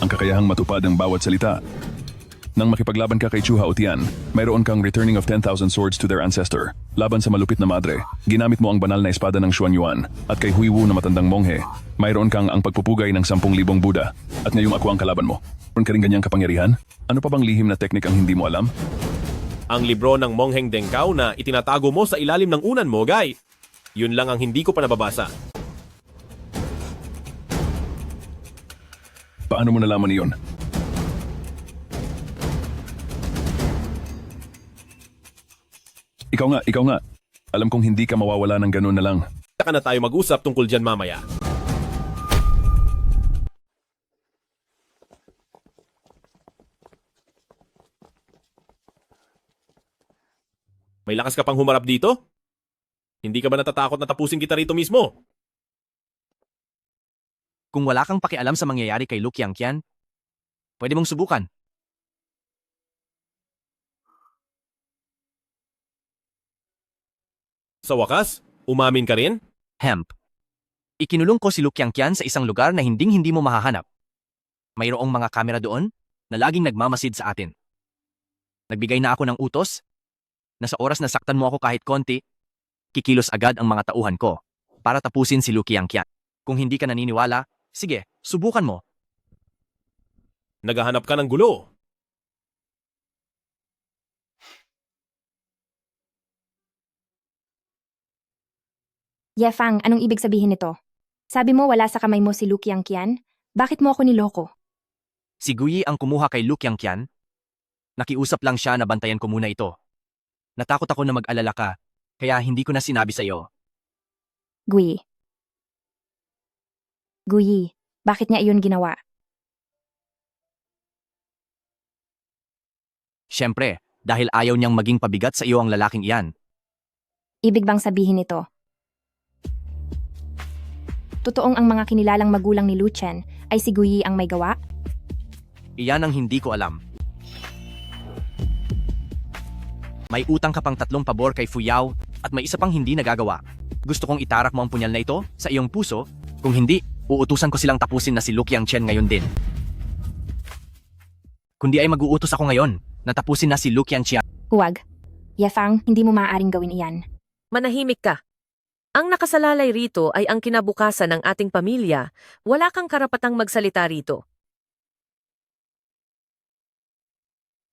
H: Ang kakayahang matupad ang bawat salita. Nang makipaglaban ka kay Chu Hao Tian, mayroon kang returning of 10,000 swords to their ancestor. Laban sa malupit na madre, ginamit mo ang banal na espada ng Xuan Yuan. At kay Huiwu na matandang monghe, mayroon kang ang pagpupugay ng 10,000 Buddha. At ngayong ako ang kalaban mo. Meron ka rin ganyang kapangyarihan? Ano pa bang lihim na teknik ang hindi mo alam?
B: Ang libro ng Mongheng Dengkao na itinatago mo sa ilalim ng unan mo, Guy. Yun lang ang hindi ko pa nababasa.
H: Paano mo nalaman iyon? Ikaw nga. Alam kong hindi ka mawawala ng ganun na lang.
B: Saka na tayo mag-usap tungkol dyan mamaya. May lakas ka pang humarap dito? Hindi ka ba natatakot na tapusin kita rito mismo?
G: Kung wala kang pakialam sa mangyayari kay Lu Qiangqian, pwede mong subukan.
B: Sa wakas, umamin ka rin?
G: Hemp. Ikinulong ko si Lu Qiangqian sa isang lugar na hinding-hindi mo mahahanap. Mayroong mga kamera doon na laging nagmamasid sa atin. Nagbigay na ako ng utos na sa oras na saktan mo ako kahit konti, kikilos agad ang mga tauhan ko para tapusin si Lu Qiangqian. Kung hindi ka naniniwala, sige, subukan mo.
B: Naghahanap ka ng gulo.
E: Yefang, anong ibig sabihin nito? Sabi mo wala sa kamay mo si Lu Qiangqian? Bakit mo ako niloko?
G: Si Guyi ang kumuha kay Lu Qiangqian. Nakiusap lang siya na bantayan ko muna ito. Natakot ako na mag-alala ka, kaya hindi ko na sinabi sa iyo.
E: Guyi. Guyi, bakit niya iyon ginawa?
G: Siyempre, dahil ayaw niyang maging pabigat sa iyo ang lalaking iyan.
E: Ibig bang sabihin ito? Totoong ang mga kinilalang magulang ni Lucien ay si Guyi ang may gawa?
G: Iyan ang hindi ko alam. May utang ka pang 3 pabor kay Fuyao at may isa pang hindi nagagawa. Gusto kong itarak mo ang punyal na ito sa iyong puso. Kung hindi, uutusan ko silang tapusin na si Luke Yang Chen ngayon din. Kundi ay mag-uutos ako ngayon na tapusin na si Luke Yang Chen.
E: Huwag. Yefang, hindi mo maaaring gawin iyan.
K: Manahimik ka. Ang nakasalalay rito ay ang kinabukasan ng ating pamilya. Wala kang karapatang magsalita rito.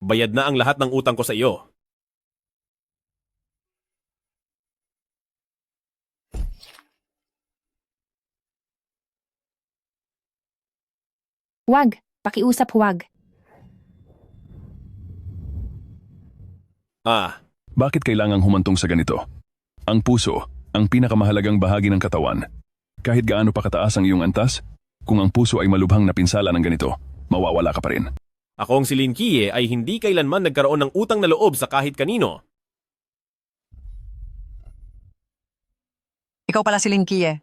B: Bayad na ang lahat ng utang ko sa iyo.
E: Huwag. Pakiusap huwag.
H: Bakit kailangang humantong sa ganito? Ang puso, ang pinakamahalagang bahagi ng katawan. Kahit gaano pa kataas ang iyong antas, kung ang puso ay malubhang na pinsala ng ganito, mawawala ka pa rin.
B: Akong si Lin Kie ay hindi kailanman nagkaroon ng utang na loob sa kahit kanino.
A: Ikaw pala si Lin Kie.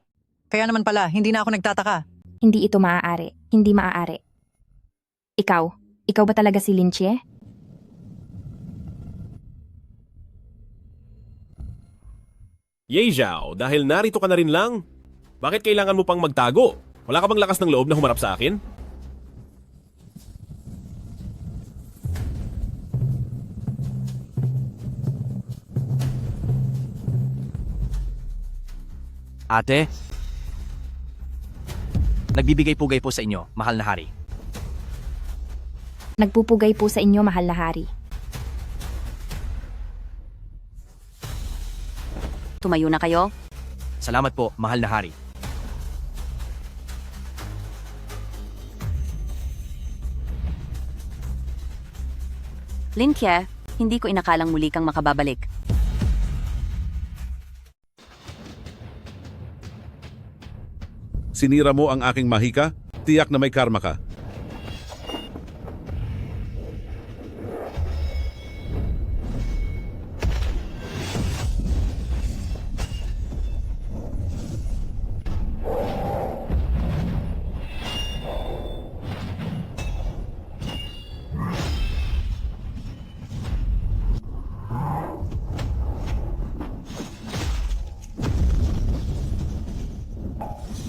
A: Kaya naman pala, hindi na ako nagtataka.
E: Hindi ito maaari. Hindi maaari. Ikaw. Ikaw ba talaga si Lin Chie?
B: Ye Zhao, dahil narito ka na rin lang. Bakit kailangan mo pang magtago? Wala ka bang lakas ng loob na humarap sa akin?
G: Ate, nagbibigay-pugay po sa inyo, mahal na hari.
E: Nagpupugay po sa inyo, mahal na hari.
P: Tumayo na kayo.
G: Salamat po, mahal na hari.
P: Lin Kie, hindi ko inakalang muli kang makababalik.
L: Sinira mo ang aking mahika, tiyak na may karma ka.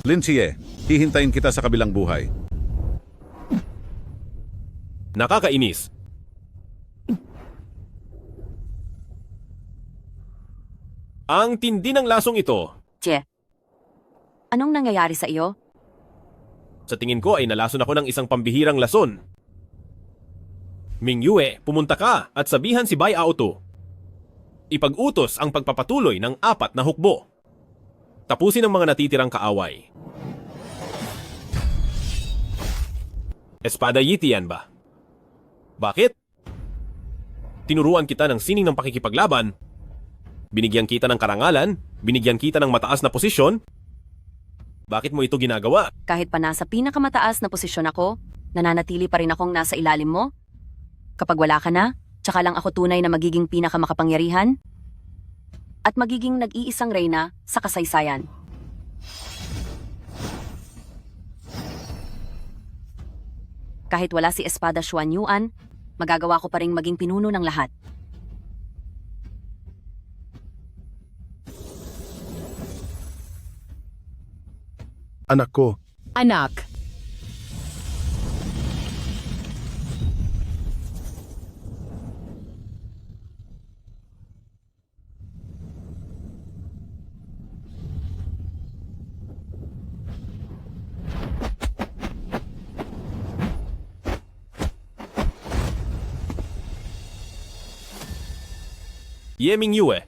L: Linchie, hihintayin kita sa kabilang buhay.
B: Nakakainis. Ang tindi ng lasong ito.
P: Che, anong nangyayari sa iyo?
B: Sa tingin ko ay nalason ako ng isang pambihirang lason. Ming Yue, pumunta ka at sabihan si Bai Aoto. Ipag-utos ang pagpapatuloy ng 4 na hukbo. Tapusin ang mga natitirang kaaway. Espada Yitian ba? Bakit? Tinuruan kita ng sining ng pakikipaglaban. Binigyan kita ng karangalan, binigyan kita ng mataas na posisyon. Bakit mo ito ginagawa?
P: Kahit pa nasa pinakamataas na posisyon ako, nananatili pa rin akong nasa ilalim mo? Kapag wala ka na, tsaka lang ako tunay na magiging pinakamakapangyarihan? At magiging nag-iisang reyna sa kasaysayan. Kahit wala si Espada Xuan Yuan, magagawa ko pa ring maging pinuno ng lahat.
L: Anak ko,
C: Anak,
B: Ye Ming Yue.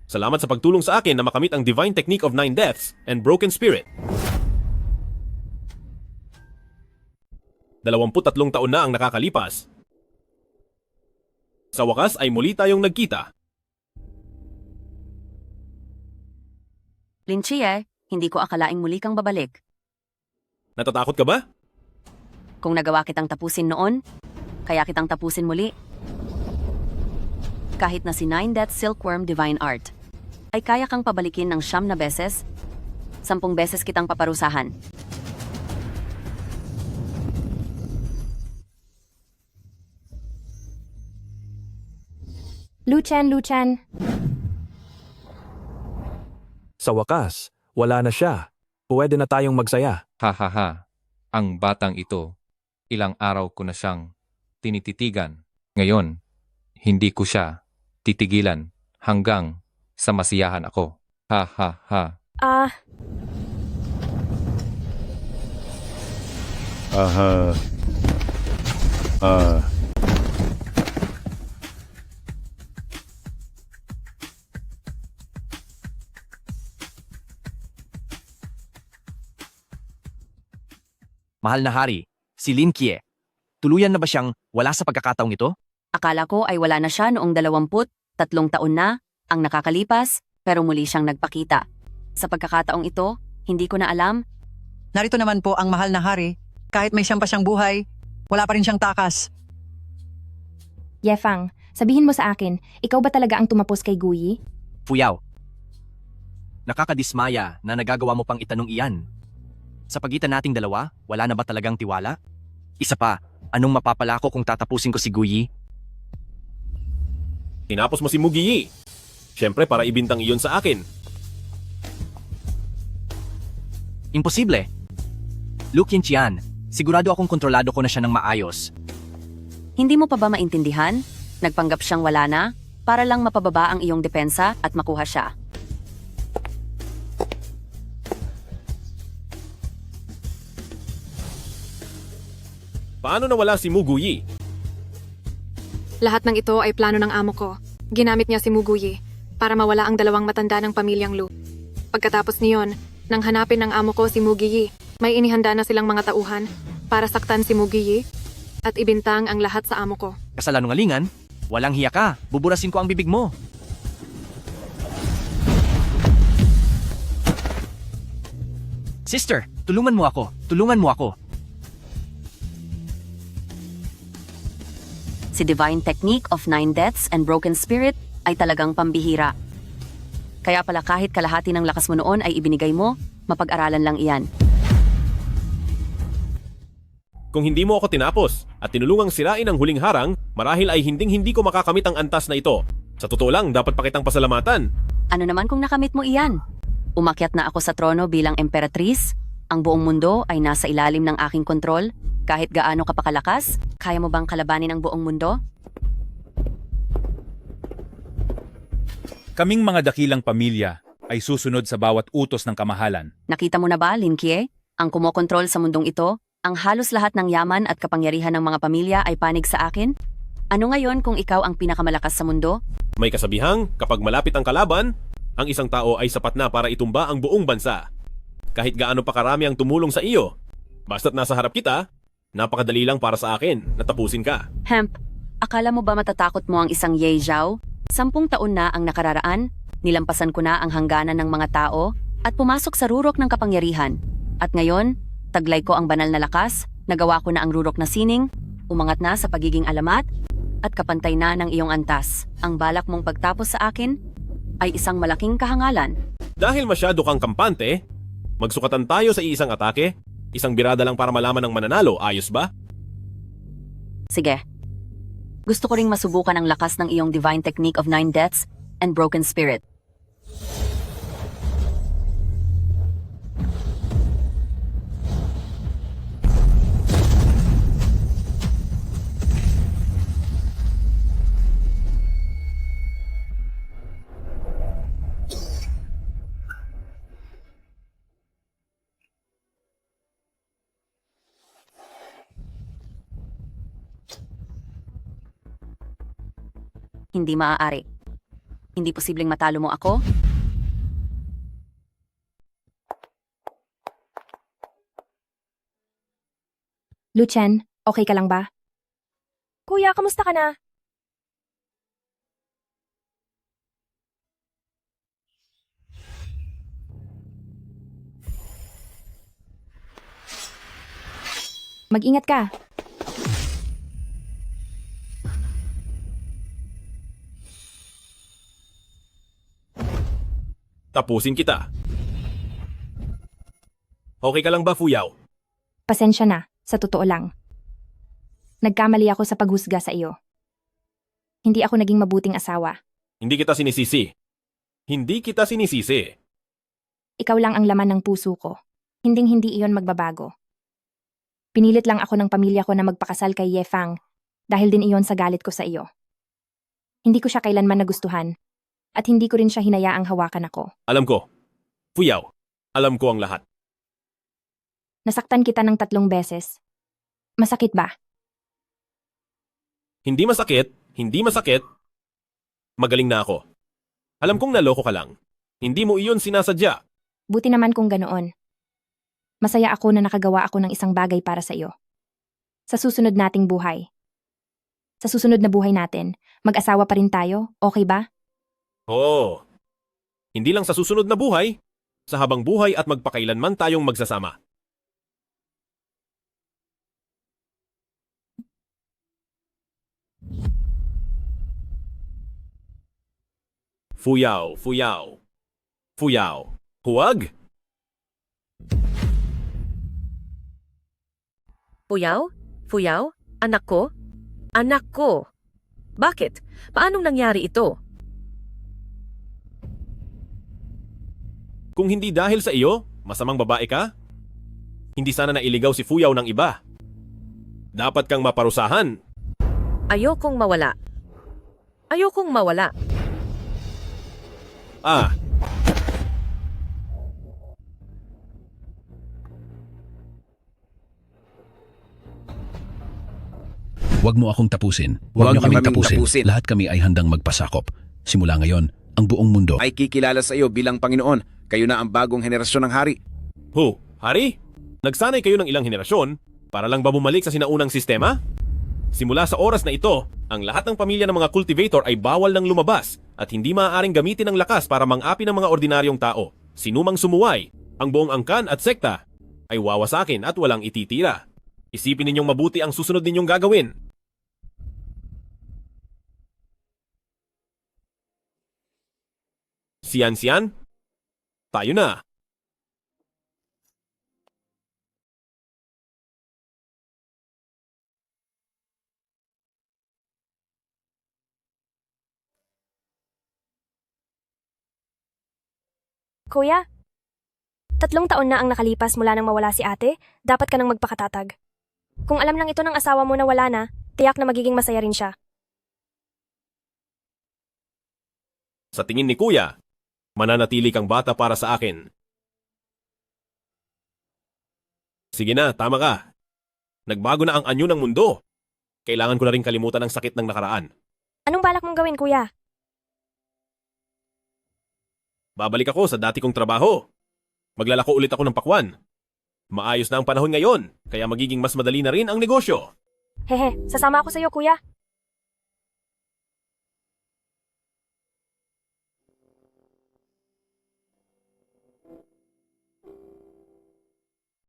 B: Salamat sa pagtulong sa akin na makamit ang Divine Technique of 9 Deaths and Broken Spirit. 23 taon na ang nakakalipas. Sa wakas ay muli tayong nagkita.
P: Lin Chie, hindi ko akalaing muli kang babalik.
B: Natatakot ka ba?
P: Kung nagawa kitang tapusin noon, kaya kitang tapusin muli. Kahit na si Nine Deaths Silkworm Divine Art, ay kaya kang pabalikin ng 9 na beses, 10 beses kitang paparusahan.
E: Luchan.
M: Sa wakas, wala na siya. Pwede na tayong magsaya.
O: Hahaha, ang batang ito, ilang araw ko na siyang tinititigan. Ngayon, hindi ko siya titigilan hanggang sa masiyahan ako. Ha ha ha.
G: Mahal na hari, si Lin Kie. Tuluyan na ba siyang wala sa pagkakataong ito?
P: Akala ko ay wala na siya noong 23 taon na ang nakakalipas, pero muli siyang nagpakita. Sa pagkakataong ito, hindi ko na alam.
A: Narito naman po ang mahal na hari. Kahit may siyang pa siyang buhay, wala pa rin siyang takas.
E: Yefang, sabihin mo sa akin, ikaw ba talaga ang tumapos kay Guyi?
G: Fuyaw. Nakakadismaya na nagagawa mo pang itanong iyan. Sa pagitan nating dalawa, wala na ba talagang tiwala? Isa pa, anong mapapala ko kung tatapusin ko si Guyi?
B: Tinapos mo si Mugiyi. Siyempre para ibintang iyon sa akin.
G: Imposible. Lu Qianqian, sigurado akong kontrolado ko na siya ng maayos.
P: Hindi mo pa ba maintindihan? Nagpanggap siyang wala na para lang mapababa ang iyong depensa at makuha siya.
B: Paano nawala si Muguyi?
J: Lahat ng ito ay plano ng amo ko. Ginamit niya si Muguyi para mawala ang 2 matanda ng pamilyang Lu. Pagkatapos niyon, nang hanapin ng amo ko si Mugiyi, may inihanda na silang mga tauhan para saktan si Mugiyi at ibintang ang lahat sa amo ko.
G: Kasalanungalingan? Walang hiya ka. Buburasin ko ang bibig mo. Sister, tulungan mo ako. Tulungan mo ako.
P: Si Divine Technique of Nine Deaths and Broken Spirit ay talagang pambihira. Kaya pala kahit kalahati ng lakas mo noon ay ibinigay mo, mapag-aralan lang iyan.
B: Kung hindi mo ako tinapos at tinulungang sirain ang huling harang, marahil ay hinding-hindi ko makakamit ang antas na ito. Sa totoo lang, dapat pa kitang pasalamatan.
P: Ano naman kung nakamit mo iyan? Umakyat na ako sa trono bilang emperatrice. Ang buong mundo ay nasa ilalim ng aking kontrol. Kahit gaano ka pa kalakas, kaya mo bang kalabanin ang buong mundo?
W: Kaming mga dakilang pamilya ay susunod sa bawat utos ng kamahalan.
P: Nakita mo na ba, Lin Kie? Ang kumokontrol sa mundong ito, ang halos lahat ng yaman at kapangyarihan ng mga pamilya ay panig sa akin? Ano ngayon kung ikaw ang pinakamalakas sa mundo?
B: May kasabihang, kapag malapit ang kalaban, ang isang tao ay sapat na para itumba ang buong bansa. Kahit gaano pa karami ang tumulong sa iyo, basta't nasa harap kita, napakadali lang para sa akin na tapusin ka.
P: Hemp, akala mo ba matatakot mo ang isang Ye Zhao? 10 taon na ang nakararaan, nilampasan ko na ang hangganan ng mga tao at pumasok sa rurok ng kapangyarihan. At ngayon, taglay ko ang banal na lakas, nagawa ko na ang rurok na sining, umangat na sa pagiging alamat, at kapantay na ng iyong antas. Ang balak mong pagtapos sa akin ay isang malaking kahangalan.
B: Dahil masyado kang kampante, magsukatan tayo sa iisang atake, isang birada lang para malaman ng mananalo, ayos ba?
P: Sige. Gusto ko ring masubukan ang lakas ng iyong Divine Technique of Nine Deaths and Broken Spirit. Hindi maaari. Hindi posibleng matalo mo ako.
E: Luchan, okay ka lang ba?
N: Kuya, kamusta ka na?
E: Mag-ingat ka.
B: Tapusin kita. Okay ka lang ba, Fuyaw?
E: Pasensya na, sa totoo lang. Nagkamali ako sa paghusga sa iyo. Hindi ako naging mabuting asawa.
B: Hindi kita sinisisi. Hindi kita sinisisi.
E: Ikaw lang ang laman ng puso ko. Hinding-hindi iyon magbabago. Pinilit lang ako ng pamilya ko na magpakasal kay Ye Fang dahil din iyon sa galit ko sa iyo. Hindi ko siya kailanman nagustuhan at hindi ko rin siya hinayaang hawakan ako.
B: Alam ko. Fuyaw, alam ko ang lahat.
E: Nasaktan kita ng 3 beses. Masakit ba?
B: Hindi masakit, hindi masakit. Magaling na ako. Alam kong naloko ka lang. Hindi mo iyon sinasadya.
E: Buti naman kung ganoon. Masaya ako na nakagawa ako ng isang bagay para sa iyo. Sa susunod nating buhay. Sa susunod na buhay natin, mag-asawa pa rin tayo, okay ba?
B: Oo. Hindi lang sa susunod na buhay, sa habang buhay at magpakailanman tayong magsasama. Fuyaw, fuyaw. Fuyaw. Huwag!
K: Fuyaw? Fuyaw? Anak ko? Anak ko! Bakit? Paanong nangyari ito?
B: Kung hindi dahil sa iyo, masamang babae ka? Hindi sana nailigaw si Fuyaw ng iba. Dapat kang maparusahan.
K: Ayokong mawala. Ayokong mawala.
B: Ah,
R: Huwag mo akong tapusin.
S: Huwag
R: Huwag niyo
S: niyo
R: kaming
S: kaming
R: tapusin.
S: tapusin.
R: Lahat kami ay handang magpasakop. Simula ngayon, ang buong mundo
S: Ay kikilala sa iyo bilang Panginoon. Kayo na ang bagong henerasyon ng hari.
B: Hari? Nagsanay kayo ng ilang henerasyon para lang ba bumalik sa sinaunang sistema? Simula sa oras na ito, ang lahat ng pamilya ng mga cultivator ay bawal nang lumabas at hindi maaaring gamitin ang lakas para mang-api ng mga ordinaryong tao. Sinumang sumuway, ang buong angkan at sekta ay wawasakin at walang ititira. Isipin ninyong mabuti ang susunod ninyong gagawin. Siyan, tayo na.
N: Kuya, 3 taon na ang nakalipas mula nang mawala si ate, dapat ka nang magpakatatag. Kung alam lang ito ng asawa mo na wala na, tiyak na magiging masaya rin siya.
B: Sa tingin ni Kuya, mananatili kang bata para sa akin. Sige na, tama ka. Nagbago na ang anyo ng mundo. Kailangan ko na rin kalimutan ang sakit ng nakaraan.
N: Anong balak mong gawin, kuya?
B: Babalik ako sa dati kong trabaho. Maglalako ulit ako ng pakwan. Maayos na ang panahon ngayon, kaya magiging mas madali na rin ang negosyo.
N: Hehe, sasama ako sa iyo, kuya.